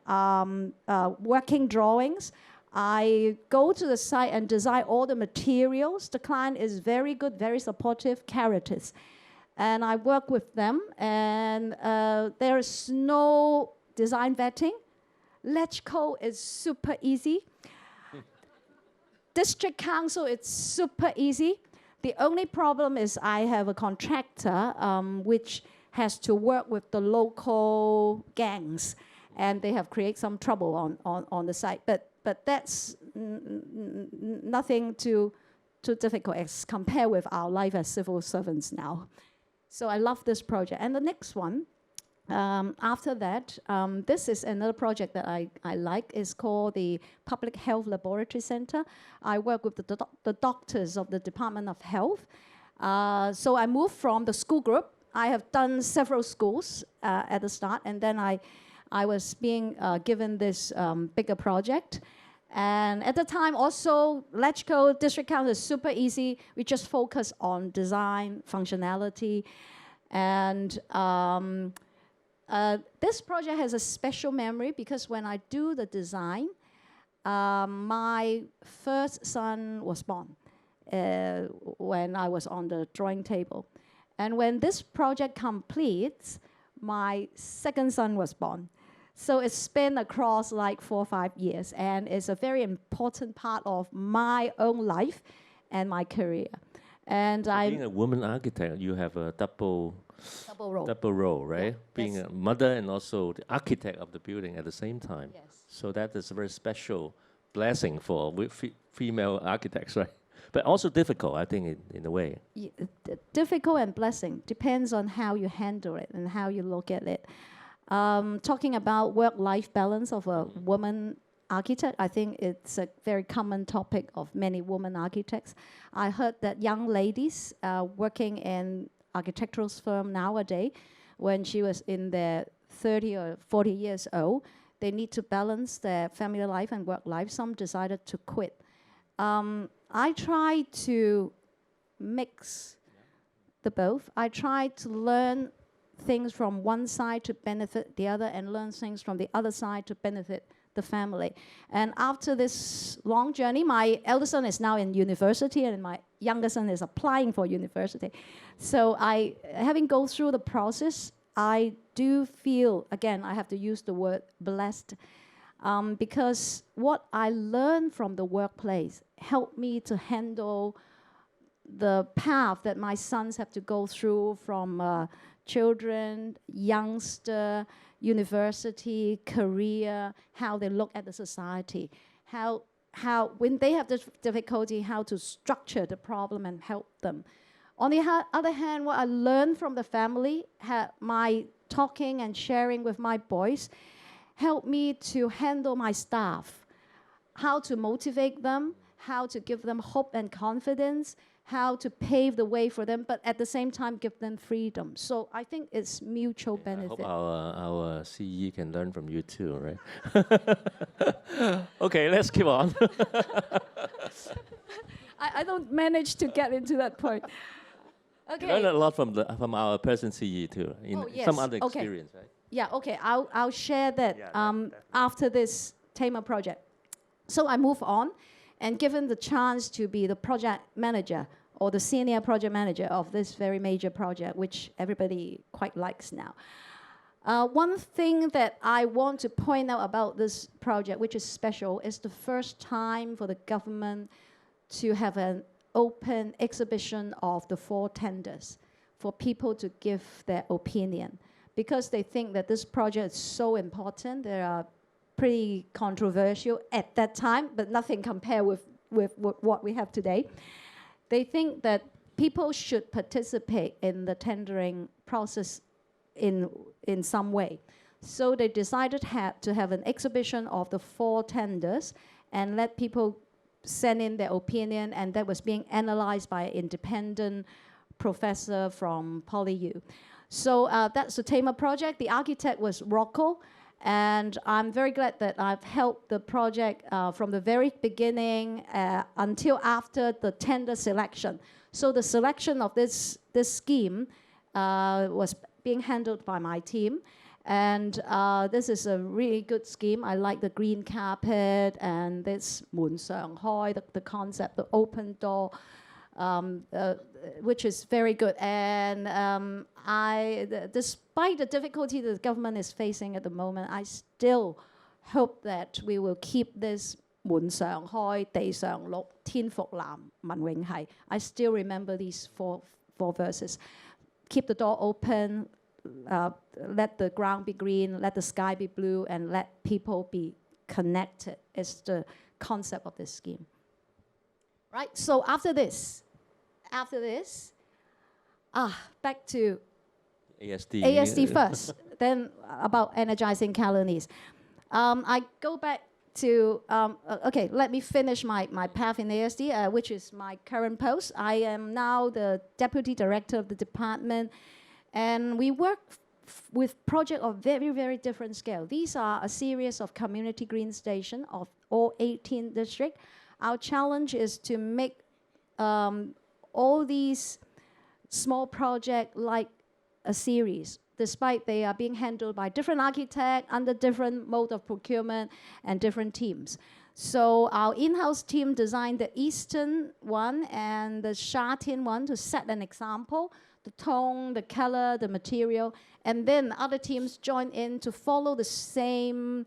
working drawings. I go to the site and design all the materials. The client is very good, very supportive, Caritas. And I work with them, and there is no design vetting. LegCo is super easy. District Council, it's super easy. The only problem is I have a contractor which has to work with the local gangs, and they have created some trouble on the site. But that's nothing too difficult as compared with our life as civil servants now. So I love this project. And the next one, after that, this is another project that I like. It's called the Public Health Laboratory Center. I work with the doctors of the Department of Health. So I moved from the school group. I have done several schools at the start, and then I was being given this bigger project. And at the time also, LegCo District Council is super easy. We just focus on design, functionality. And this project has a special memory because when I do the design, my first son was born when I was on the drawing table. And when this project completes, my second son was born. So it's spanned across like 4 or 5 years, and it's a very important part of my own life and my career. And Being a woman architect, you have a double role, right? Yeah. Being Yes. a mother and also the architect of the building at the same time. Yes. So that is a very special blessing for female architects, right? But also difficult, I think, in a way. Difficult and blessing depends on how you handle it and how you look at it. Talking about work-life balance of a woman architect, I think it's a very common topic of many women architects. I heard that young ladies working in architectural firm nowadays, when she was in their 30 or 40 years old, they need to balance their family life and work life. Some decided to quit. I try to mix the both. I try to learn things from one side to benefit the other and learn things from the other side to benefit the family. And after this long journey, my eldest son is now in university and my younger son is applying for university. So having go through the process, I do feel, again, I have to use the word blessed, because what I learned from the workplace helped me to handle the path that my sons have to go through from children, youngster, university, career, how they look at the society, how when they have this difficulty, how to structure the problem and help them. On the other hand, what I learned from the family, my talking and sharing with my boys, helped me to handle my staff, how to motivate them, how to give them hope and confidence, how to pave the way for them, but at the same time give them freedom. So I think it's mutual I benefit. hope our CE can learn from you too, right? Okay, let's keep on. I don't manage to get into that point. You learn Okay. a lot from our present CE too, in Oh, yes, some other okay. experience, right? Yeah, okay, I'll share that Yeah, that- after this Tamer project. So I move on, and given the chance to be the project manager or the senior project manager of this very major project, which everybody quite likes now. One thing that I want to point out about this project, which is special, is the first time for the government to have an open exhibition of the 4 tenders for people to give their opinion, because they think that this project is so important. They are pretty controversial at that time, but nothing compared with what we have today. They think that people should participate in the tendering process in some way. So they decided to have an exhibition of the 4 tenders and let people send in their opinion, and that was being analyzed by an independent professor from PolyU. So that's the Tama project. The architect was Rocco. And I'm very glad that I've helped the project from the very beginning until after the tender selection. So the selection of this scheme was being handled by my team. And this is a really good scheme. I like the green carpet and this 門上開, the concept, the open door, which is very good. And despite the difficulty that the government is facing at the moment, I still hope that we will keep this 門上開,地上綠,天復藍,文永繫. I still remember these four verses. Keep the door open, let the ground be green, let the sky be blue, and let people be connected is the concept of this scheme. Right, so after this, back to ASD first, then about energizing colonies. I go back to, okay, let me finish my path in ASD, which is my current post. I am now the Deputy Director of the department, and we work with projects of very, very different scale. These are a series of community green stations of all 18 districts. Our challenge is to make all these small projects like a series, despite they are being handled by different architects under different mode of procurement and different teams. So our in-house team designed the eastern one and the Sha Tin one to set an example, the tone, the color, the material, and then other teams join in to follow the same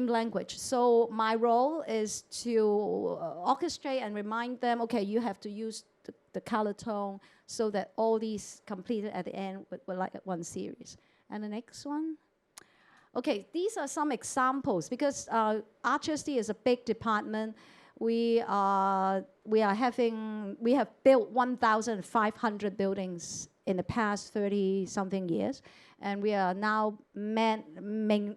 language. So my role is to orchestrate and remind them, okay, you have to use the color tone so that all these completed at the end were like one series. And the next one. Okay, these are some examples because RHSD is a big department. We have built 1,500 buildings in the past 30-something years, and we are now maintaining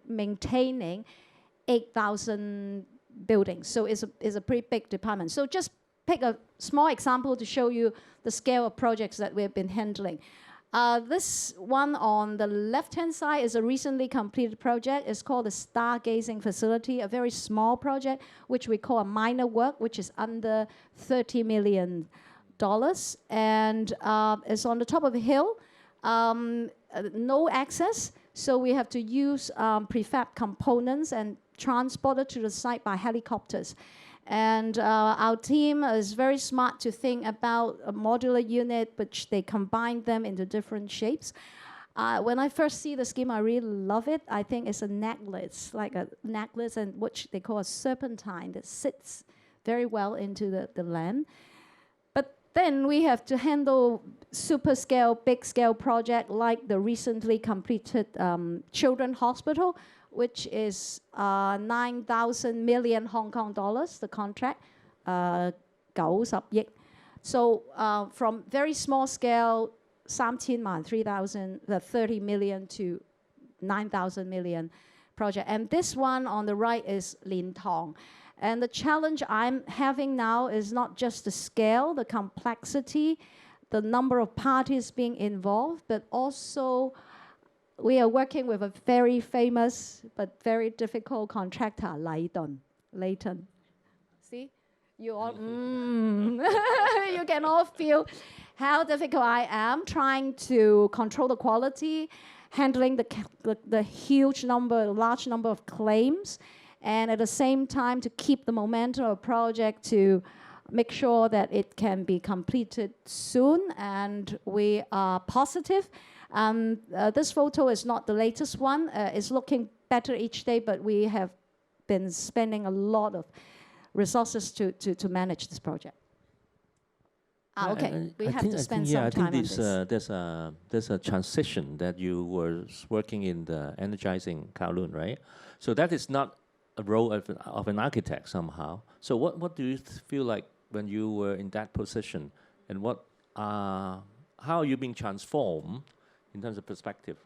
8,000 buildings. So it's a pretty big department. So just pick a small example to show you the scale of projects that we've been handling. This one on the left-hand side is a recently completed project. It's called the Stargazing Facility, a very small project, which we call a minor work, which is under $30 million. And it's on the top of a hill, no access, so we have to use prefab components and transport it to the site by helicopters. And our team is very smart to think about a modular unit, which they combine them into different shapes. When I first see the scheme, I really love it. I think it's a necklace, like a necklace, and which they call a serpentine that sits very well into the land. But then we have to handle super scale, big scale project like the recently completed Children's Hospital, which is 9,000 million Hong Kong dollars, the contract, 90億. So from very small scale, 3,000萬, 30 million to 9,000 million project. And this one on the right is Lin Tong. And the challenge I'm having now is not just the scale, the complexity, the number of parties being involved, but also we are working with a very famous but very difficult contractor, Leighton. See? You all, you can all feel how difficult I am trying to control the quality, handling the huge number, large number of claims, and at the same time to keep the momentum of a project to make sure that it can be completed soon, and we are positive. This photo is not the latest one. It's looking better each day, but we have been spending a lot of resources to manage this project. Okay, we have to spend some time on this. There's a transition that you were working in the energizing Kowloon, right? So that is not a role of an architect somehow. So what do you feel like when you were in that position, and how are you being transformed in terms of perspective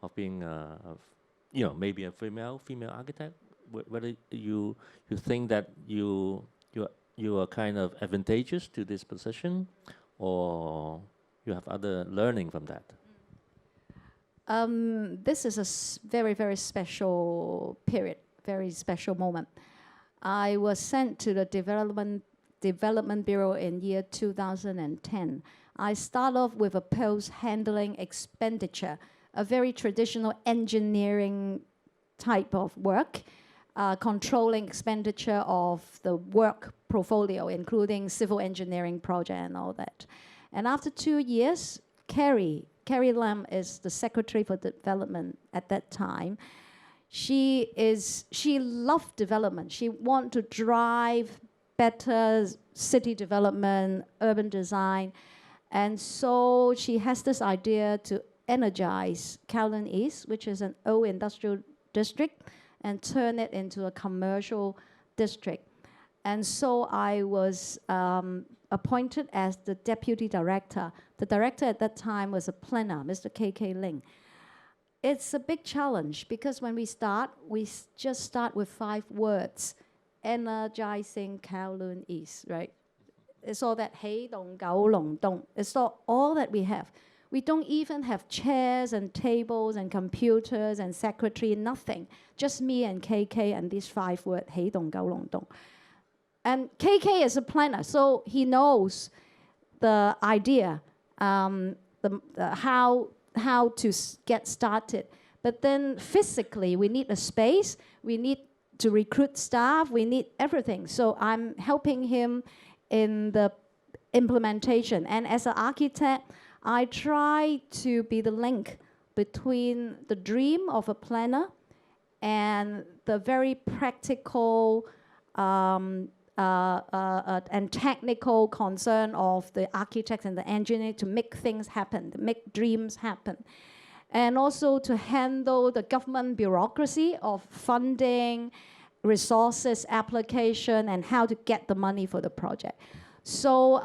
of being, maybe a female architect? Whether you think that you are kind of advantageous to this position, or you have other learning from that? This is a very, very special period, very special moment. I was sent to the Development Bureau in year 2010. I start off with a post handling expenditure, a very traditional engineering type of work, controlling expenditure of the work portfolio, including civil engineering project and all that. And after 2 years, Carrie Lam is the Secretary for Development at that time. She loved development. She wanted to drive better city development, urban design. And so she has this idea to energize Kowloon East, which is an old industrial district, and turn it into a commercial district. And so I was appointed as the deputy director. The director at that time was a planner, Mr. K.K. Ling. It's a big challenge because when we start, just start with 5 words: energizing Kowloon East, right? It's all that Hei Dong Gao Long Dong. It's all that we have. We don't even have chairs and tables and computers and secretary, nothing. Just me and KK and these 5 words, Hei Dong Gao Long Dong. And KK is a planner, so he knows the idea, how to get started. But then physically, we need a space, we need to recruit staff, we need everything. So I'm helping him in the implementation. And as an architect, I try to be the link between the dream of a planner and the very practical and technical concern of the architects and the engineer to make things happen, to make dreams happen. And also to handle the government bureaucracy of funding, resources, application, and how to get the money for the project. So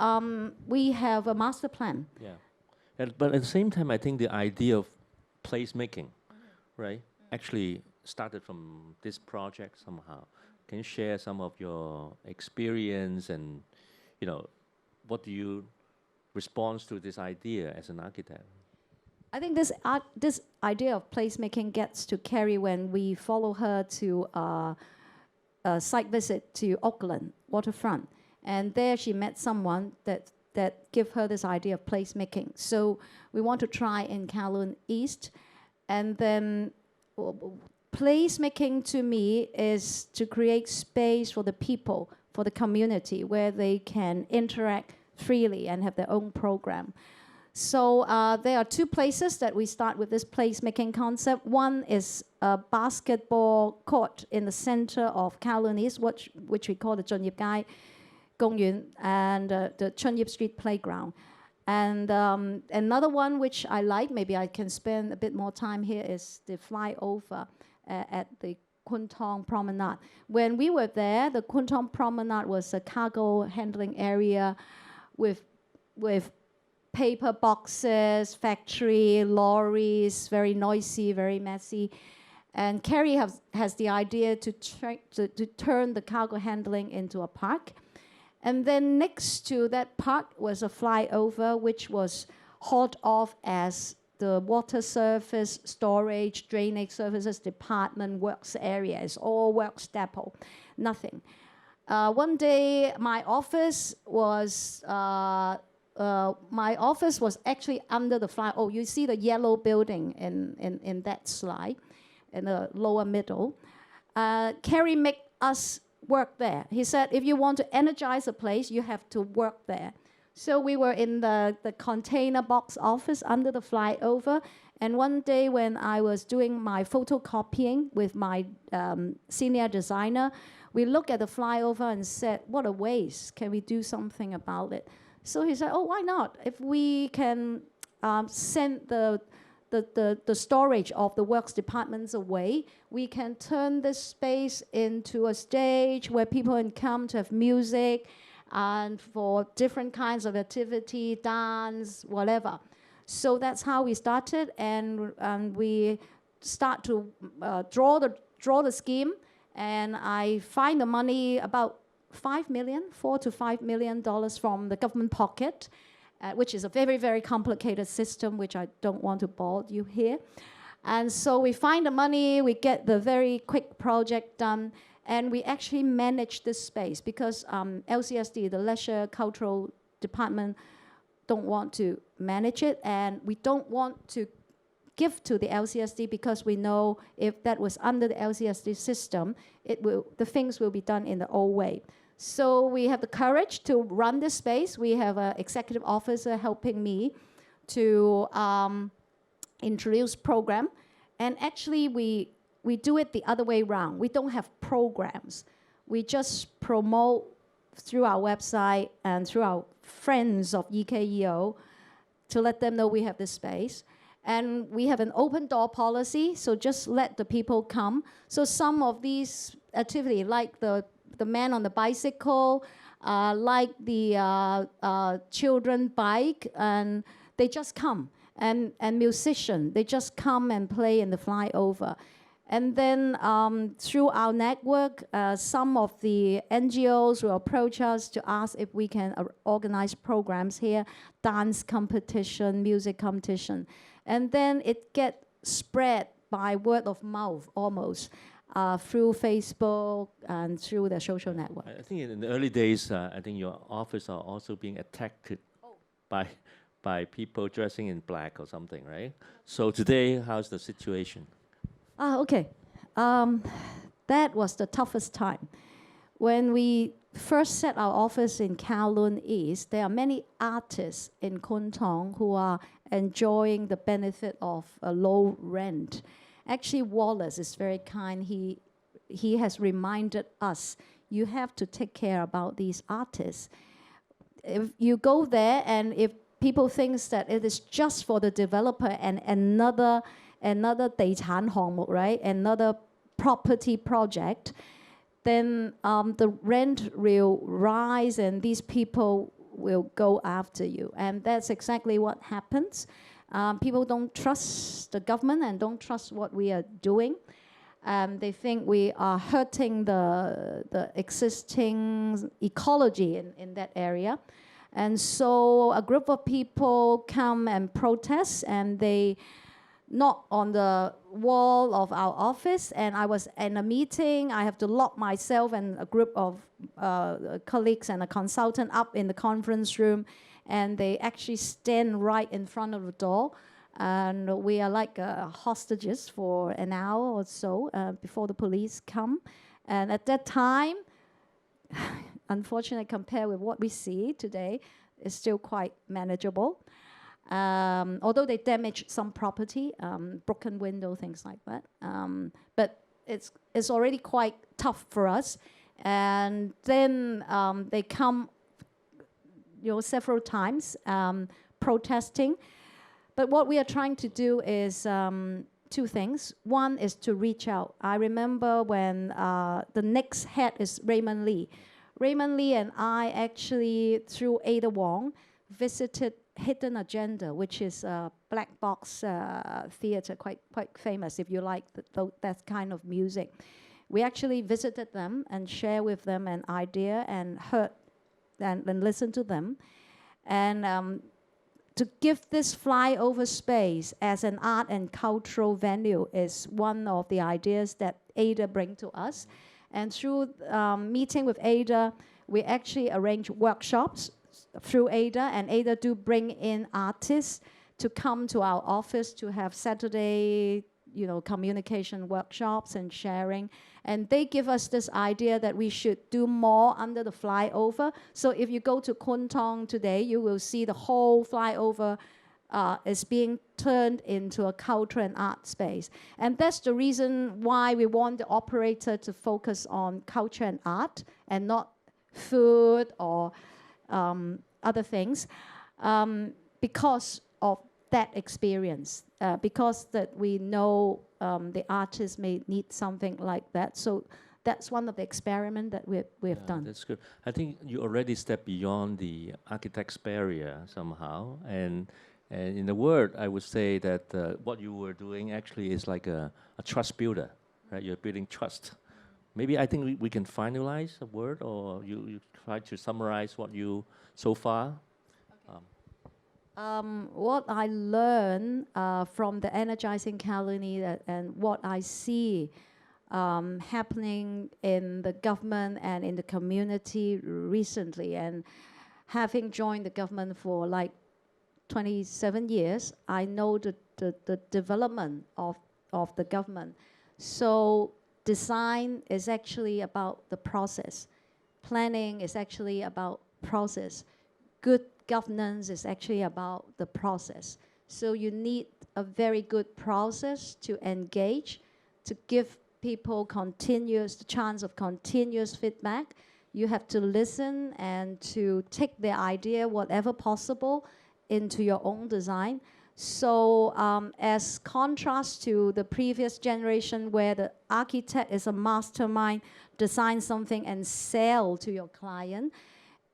we have a master plan. Yeah. But at the same time, I think the idea of placemaking, right, actually started from this project somehow. Can you share some of your experience and, you know, what do you respond to this idea as an architect? I think this idea of placemaking gets to Carrie when we follow her to a site visit to Auckland waterfront, and there she met someone that give her this idea of placemaking. So we want to try in Kowloon East, and then placemaking to me is to create space for the people, for the community, where they can interact freely and have their own program. So there are 2 places that we start with this placemaking concept. One is a basketball court in the center of Kowloon East, which we call the Chun Yip Gai Gongyun, and the Chun Yip Street Playground. And another one which I like, maybe I can spend a bit more time here, is the flyover at the Kwun Tong Promenade. When we were there, the Kwun Tong Promenade was a cargo handling area with paper boxes, factory, lorries, very noisy, very messy. And Carrie has the idea to turn the cargo handling into a park. And then next to that park was a flyover, which was hauled off as the water surface, storage, drainage services department works area. It's all works depot, nothing. One day, my office was actually under the flyover. Oh, you see the yellow building in that slide, in the lower middle. Carrie made us work there. He said, if you want to energize a place, you have to work there. So we were in the container box office under the flyover. And one day when I was doing my photocopying with my senior designer, we looked at the flyover and said, what a waste. Can we do something about it? So he said, oh, why not? If we can send the storage of the works departments away, we can turn this space into a stage where people can come to have music and for different kinds of activity, dance, whatever. So that's how we started, and we start to draw the scheme, and I find the money about $4 to $5 million from the government pocket. which is a very, very complicated system, which I don't want to bore you here. And so we find the money, we get the very quick project done, and we actually manage this space because LCSD, the Leisure Cultural Department, don't want to manage it, and we don't want to give to the LCSD because we know if that was under the LCSD system, the things will be done in the old way. So we have the courage to run this space. We have an executive officer helping me to introduce program. And actually, we do it the other way around. We don't have programs. We just promote through our website and through our friends of EKEO to let them know we have this space. And we have an open door policy, so just let the people come. So some of these activities, like the man on the bicycle, like the children bike, and they just come. And musician, they just come and play in the flyover. And then through our network, some of the NGOs will approach us to ask if we can organize programs here, dance competition, music competition. And then it gets spread by word of mouth almost through Facebook and through the social network. I think in the early days, I think your office are also being attacked by people dressing in black or something, right? So today, how's the situation? Okay. That was the toughest time. When we first set our office in Kowloon East, there are many artists in Kwun Tong who are enjoying the benefit of a low rent. Actually, Wallace is very kind. He has reminded us, you have to take care about these artists. If you go there and if people think that it is just for the developer and another 地產項目, right? Another property project, then the rent will rise and these people will go after you. And that's exactly what happens. People don't trust the government and don't trust what we are doing. They think we are hurting the existing ecology in that area. And so a group of people come and protest, and they knock on the wall of our office, and I was in a meeting. I have to lock myself and a group of colleagues and a consultant up in the conference room, and they actually stand right in front of the door. And we are like hostages for an hour or so before the police come. And at that time, unfortunately, compared with what we see today, it's still quite manageable. Although they damaged some property, broken window, things like that. But it's already quite tough for us. And then they come, several times protesting. But what we are trying to do is two things. One is to reach out. I remember when the next head is Raymond Lee. Raymond Lee and I actually, through Ada Wong, visited Hidden Agenda, which is a black box theater, quite famous if you like that kind of music. We actually visited them and shared with them an idea and heard and listened to them. And to give this flyover space as an art and cultural venue is one of the ideas that Ada bring to us. And through meeting with Ada, we actually arrange workshops through Ada, and Ada do bring in artists to come to our office to have Saturday, communication workshops and sharing. And they give us this idea that we should do more under the flyover. So if you go to Kwun Tong today, you will see the whole flyover is being turned into a culture and art space. And that's the reason why we want the operator to focus on culture and art and not food or other things, because of that experience, because that we know the artists may need something like that. So that's one of the experiments that we've done. That's good. I think you already stepped beyond the architect's barrier somehow. And in a word, I would say that what you were doing actually is like a trust builder, right? You're building trust. Maybe I think we can finalize a word, or you try to summarize what you so far. What I learned from the energizing colony and what I see happening in the government and in the community recently, and having joined the government for like 27 years, I know the development of the government. So design is actually about the process. Planning is actually about process. Good governance is actually about the process. So you need a very good process to engage, to give people the chance of continuous feedback. You have to listen and to take their idea, whatever possible, into your own design. So as contrast to the previous generation where the architect is a mastermind, design something and sell to your client,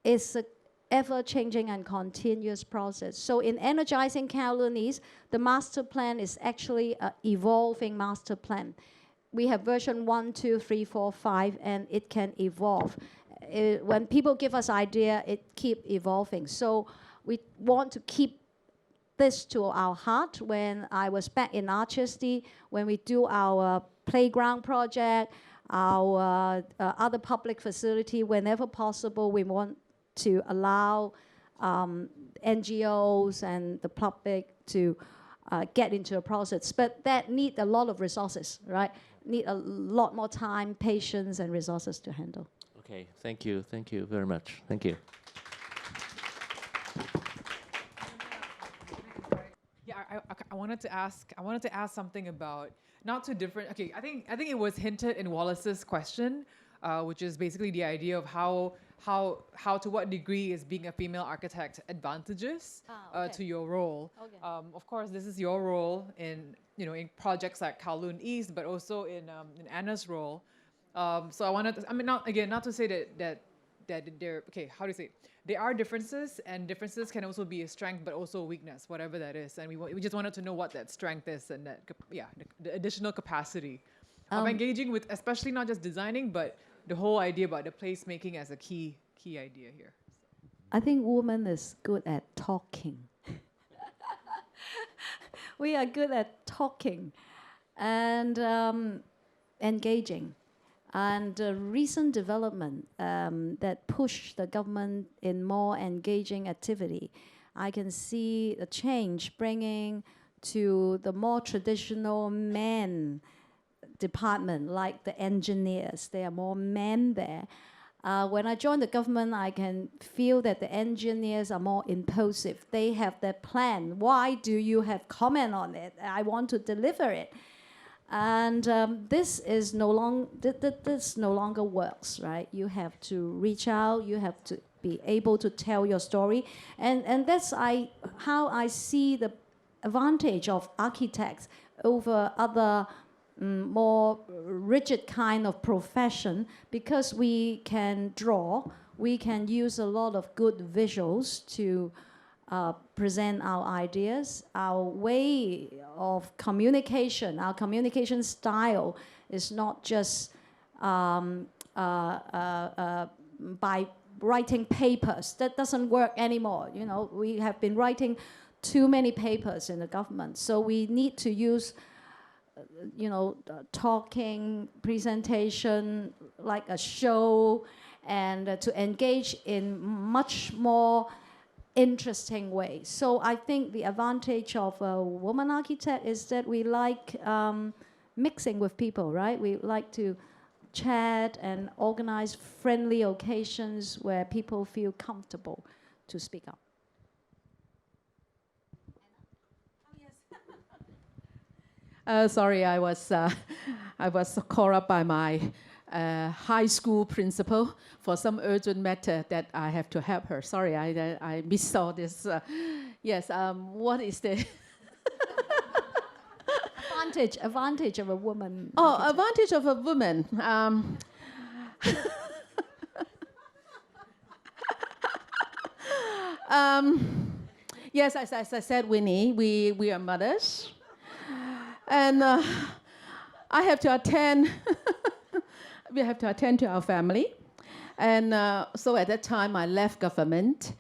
it's a ever-changing and continuous process. So in energizing colonies, the master plan is actually an evolving master plan. We have version 1, 2, 3, 4, 5, and it can evolve. When people give us idea, it keep evolving. So we want to keep this to our heart. When I was back in RCHSD, when we do our playground project, our other public facility, whenever possible, we want to allow NGOs and the public to get into a process. But that need a lot of resources, right? Need a lot more time, patience, and resources to handle. Okay, thank you very much. Thank you. Yeah, I wanted to ask something about not too different. Okay, I think it was hinted in Wallace's question, which is basically the idea of how to what degree is being a female architect advantageous to your role. Okay. Of course, this is your role in in projects like Kowloon East, but also in Anna's role. So I wanted to, not to say that they're okay. How do you say? There are differences, and differences can also be a strength, but also a weakness, whatever that is. And we just wanted to know what that strength is, and that the additional capacity of engaging with, especially not just designing, but the whole idea about the placemaking as a key idea here. I think women is good at talking. We are good at talking and engaging. And recent development that push the government in more engaging activity, I can see a change bringing to the more traditional men department, like the engineers. There are more men there. When I joined the government, I can feel that the engineers are more impulsive. They have their plan. Why do you have comment on it? I want to deliver it. And this no longer works, right? You have to reach out. You have to be able to tell your story, and that's how I see the advantage of architects over other more rigid kind of profession, because we can draw, we can use a lot of good visuals to present our ideas. Our way of communication, our communication style is not just by writing papers. That doesn't work anymore. We have been writing too many papers in the government. So we need to use talking, presentation, like a show, and to engage in much more interesting way. So I think the advantage of a woman architect is that we like mixing with people, right? We like to chat and organize friendly occasions where people feel comfortable to speak up. Sorry, I was called up by my high school principal for some urgent matter that I have to help her. Sorry, I missed all this. Yes, what is the advantage of a woman? Oh, architect? advantage of a woman. Yes, as I said, Winnie, we are mothers. And I have to attend, we have to attend to our family. And so at that time, I left government.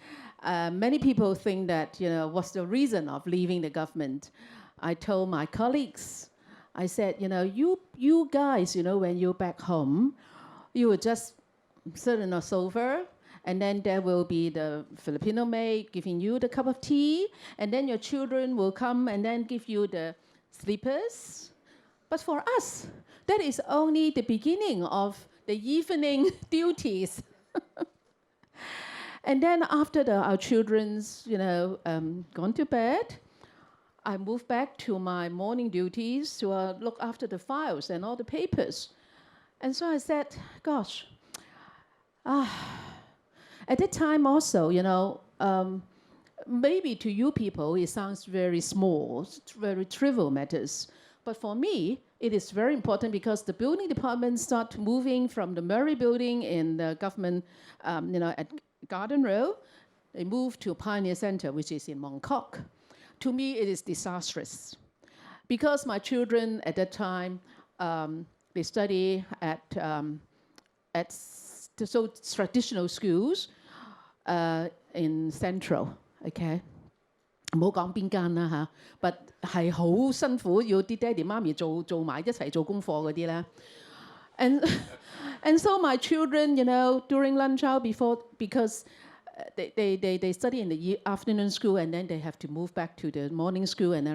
Many people think that, what's the reason of leaving the government? I told my colleagues, I said, you guys, when you're back home, you will just sit on a sofa, and then there will be the Filipino maid giving you the cup of tea, and then your children will come and then give you the slippers. But for us, that is only the beginning of the evening duties. And then after our children's, gone to bed, I moved back to my morning duties to look after the files and all the papers. And so I said, gosh, at that time also, maybe to you people it sounds very small, very trivial matters. But for me, it is very important because the building department start moving from the Murray building in the government, at Garden Road. They moved to Pioneer Center, which is in Mongkok. To me, it is disastrous because my children at that time, they study at traditional schools in Central, okay? 唔好講邊間啦嚇，but 係好辛苦，要啲爹哋媽咪做埋一齊做功課嗰啲咧。And so my children, during lunch hour because they study in the afternoon school and then they have to move back to the morning school and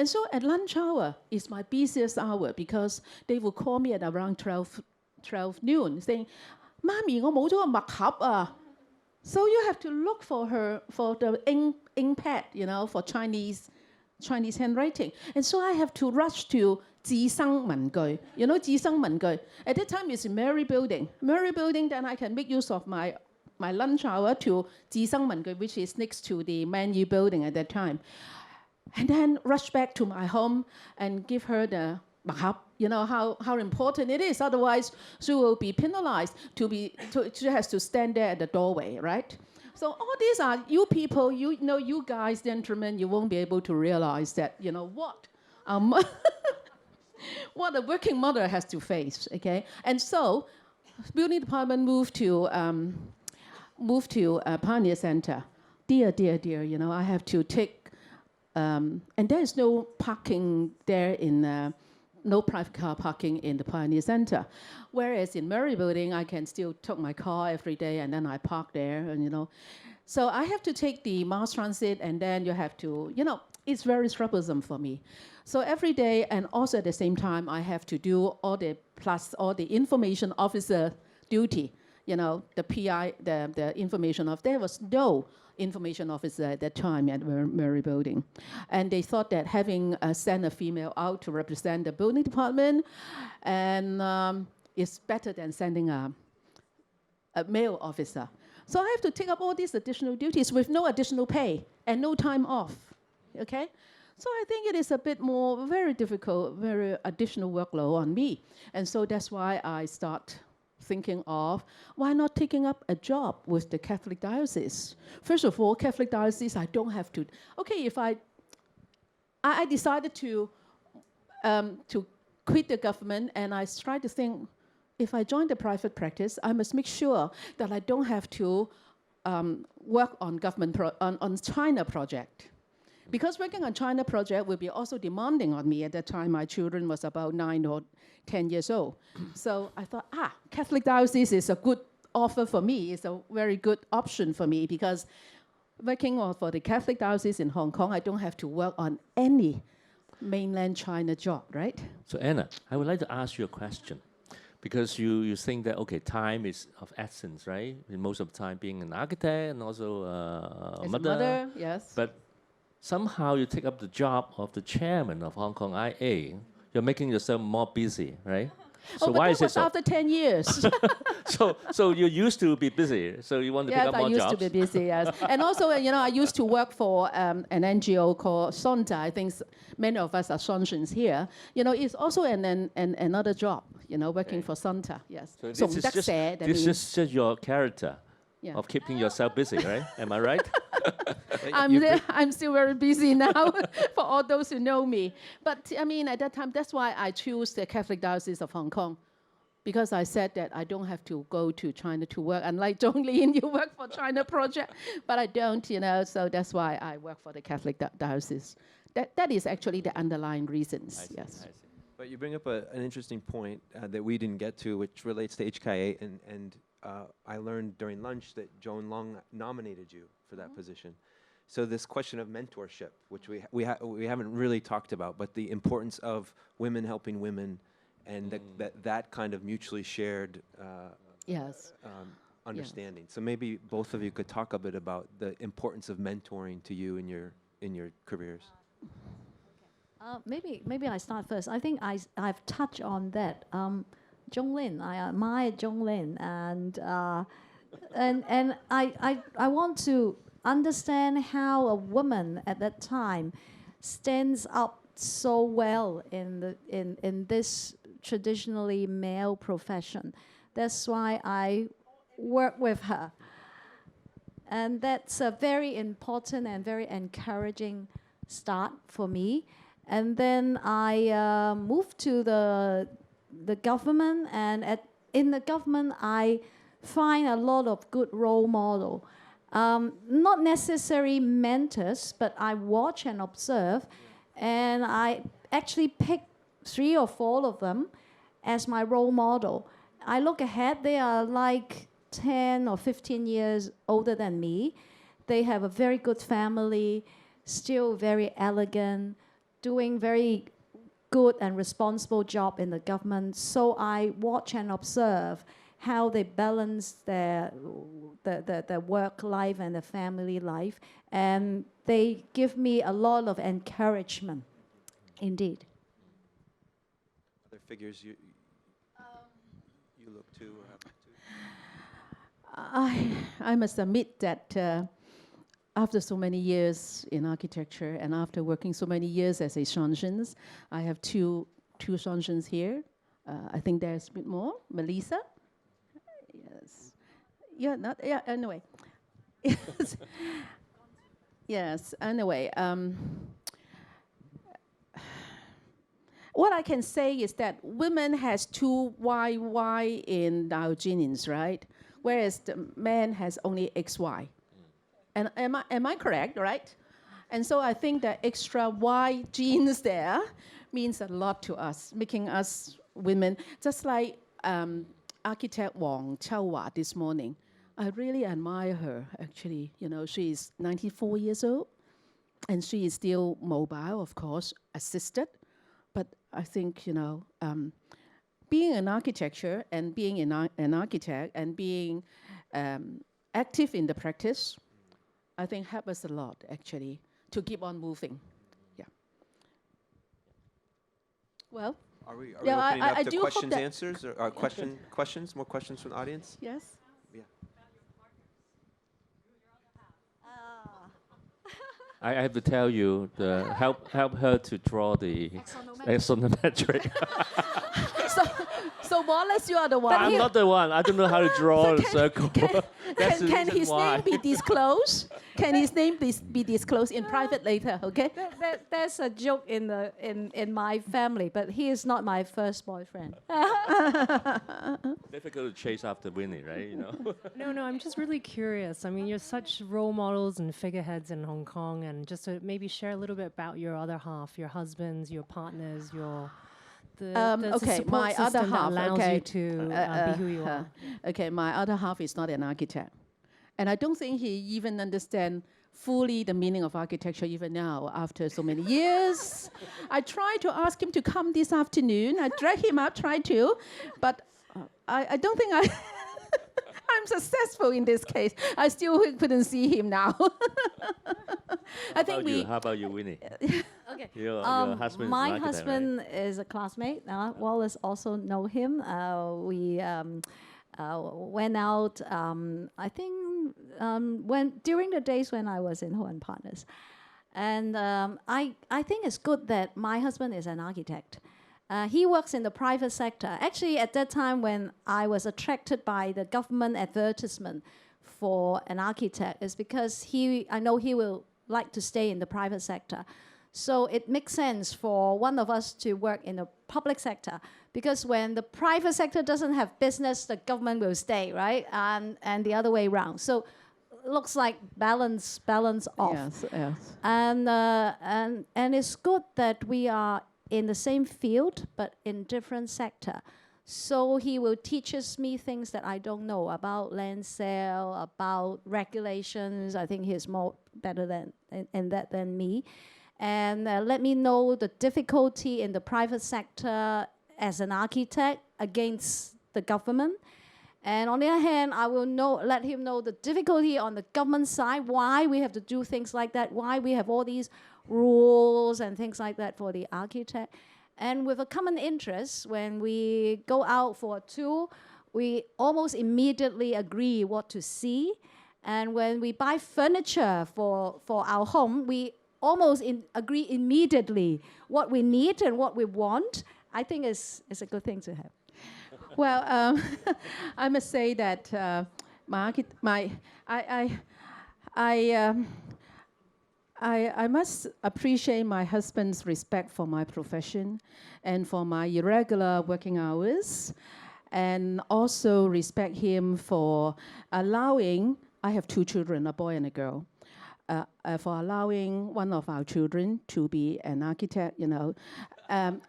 so at lunch hour is my busiest hour because they will call me at around 12 noon saying, 媽咪，我冇咗個墨盒啊。So you have to look for the ink pad, for Chinese handwriting. And so I have to rush to 自生文具.自生文具. At that time it's in Murray Building. Murray Building, then I can make use of my lunch hour to 自生文具, which is next to the Menu Building at that time. And then rush back to my home and give her the mahab. How important it is. Otherwise, she will be penalized she has to stand there at the doorway, right? So all these are you people, you guys, gentlemen, you won't be able to realize that, what what a working mother has to face, okay? And so, building department moved to Pioneer Center. Dear, I have to take, and there is no parking there no private car parking in the Pioneer Center. Whereas in Murray Building, I can still take my car every day and then I park there, and So I have to take the mass transit and then you have to, it's very troublesome for me. So every day and also at the same time, I have to do all the information officer duty, the PI, the information of, there was no information officer at that time at Murray Building. And they thought that having sent a female out to represent the building department and is better than sending a male officer. So I have to take up all these additional duties with no additional pay and no time off, okay? So I think it is a bit more, very difficult, very additional workload on me. And so that's why I start thinking of why not taking up a job with the Catholic diocese. First of all, Catholic diocese, I don't have to. Okay, if I decided to quit the government, and I tried to think, if I join the private practice, I must make sure that I don't have to work on on China project. Because working on China project will be also demanding on me. At that time, my children was about 9 or 10 years old. So I thought, Catholic diocese is a good offer for me. It's a very good option for me because working for the Catholic diocese in Hong Kong, I don't have to work on any mainland China job, right? So Anna, I would like to ask you a question. Because you think that, okay, time is of essence, right? And most of the time being an architect and also a mother. Yes. But somehow you take up the job of the chairman of Hong Kong IA. You're making yourself more busy, right? So but why that is it was so? after 10 years. So you used to be busy, so you want to pick up more jobs? Yes, I used to be busy, yes. And also, I used to work for an NGO called Sonta. I think many of us are Sonsians here. It's also another job, working for Sonta, yes. So this is just your character of keeping yourself busy, right? Am I right? I'm still very busy now for all those who know me. But, at that time, that's why I chose the Catholic Diocese of Hong Kong. because I said that I don't have to go to China to work. Unlike Zhonglin, you work for China Project, but I don't, so that's why I work for the Catholic Diocese. That is actually the underlying reasons, I see, yes. I see. But you bring up an interesting point that we didn't get to, which relates to HKA, and I learned during lunch that Joan Long nominated you for that position. So this question of mentorship, which we haven't really talked about, but the importance of women helping women, and that kind of mutually shared Yes. understanding. So maybe both of you could talk a bit about the importance of mentoring to you in your careers. Maybe I start first. I think I've touched on that. Zhonglin, I admire Zhonglin, and I want to understand how a woman at that time stands up so well in this traditionally male profession. That's why I work with her. And that's a very important and very encouraging start for me. And then I moved to the government, and in the government I find a lot of good role model. Not necessarily mentors, but I watch and observe, and I actually pick 3 or 4 of them as my role model. I look ahead, they are like 10 or 15 years older than me. They have a very good family, still very elegant, doing very good and responsible job in the government. So I watch and observe how they balance their work life and their family life, and they give me a lot of encouragement, indeed. Other figures you look to or have to? I must admit that after so many years in architecture and after working so many years as a Shangshins, I have two Shangshins here. I think there's a bit more. Melissa? Yes. Anyway. Yes. Yes, anyway. What I can say is that women has 2 YY in Diogenes, right? Whereas the man has only XY. And am I correct, right? And so I think that extra Y genes there means a lot to us, making us women. Just like architect Wang Chaohua this morning. I really admire her, actually. She is 94 years old, and she is still mobile, of course, assisted. But I think, being an architecture and being an architect and being active in the practice, I think help us a lot, actually, to keep on moving. Yeah. Well. Are we yeah, opening up I to do hope questions, that answers, or questions? More questions from the audience? Yes. Yeah. I have to tell you, help her to draw the axonometric. So Wallace, you are the one. I'm not the one. I don't know how to draw a circle. That's the Can reason his why. name be disclosed? Can his name be disclosed in private later? Okay. There's a joke in my family, but he is not my first boyfriend. Difficult to chase after Winnie, right? No, I'm just really curious. I mean, you're such role models and figureheads in Hong Kong, and just to maybe share a little bit about your other half, your husbands, your partners, the okay, support my other system that half. allows Okay, you to be who you are. Okay, my other half is not an architect, and I don't think he even understands fully the meaning of architecture even now after so many years. I tried to ask him to come this afternoon. I dragged him out, tried to, but I don't think I'm successful in this case. I still couldn't see him now. I think How about you, Winnie? Okay. Your husband My is an architect, husband is a classmate. Wallace also know him. We went out. I think during the days when I was in Ho and Partners, and I think it's good that my husband is an architect. He works in the private sector. Actually, at that time when I was attracted by the government advertisement for an architect, is because I know he will like to stay in the private sector. So it makes sense for one of us to work in the public sector. Because when the private sector doesn't have business, the government will stay, right? And the other way around. So looks like balance off. Yes, yes. And it's good that we are in the same field but in different sector. So he will teaches me things that I don't know about land sale, about regulations. I think he's more better than in that than me, and let me know the difficulty in the private sector as an architect against the government. And on the other hand, I will let him know the difficulty on the government side, why we have to do things like that, why we have all these rules and things like that for the architect. And with a common interest, when we go out for a tour, we almost immediately agree what to see. And when we buy furniture for our home, we almost agree immediately what we need and what we want. I think it's a good thing to have. Well, I must say that I must appreciate my husband's respect for my profession and for my irregular working hours, and also respect him for allowing, I have 2 children, a boy and a girl, for allowing one of our children to be an architect,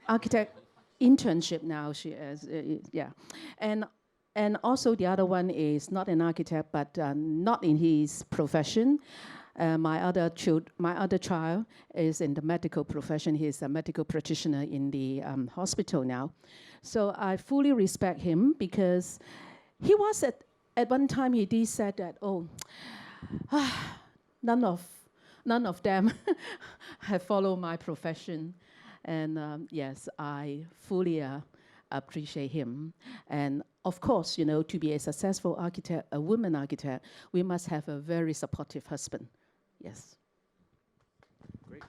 architect internship now she is, yeah. And also the other one is not an architect, but not in his profession. My other child is in the medical profession. He's a medical practitioner in the hospital now. So I fully respect him, because he was at one time he did said that, none of them have followed my profession. And yes, I fully appreciate him. And of course, to be a successful architect, a woman architect, we must have a very supportive husband. Yes. Great.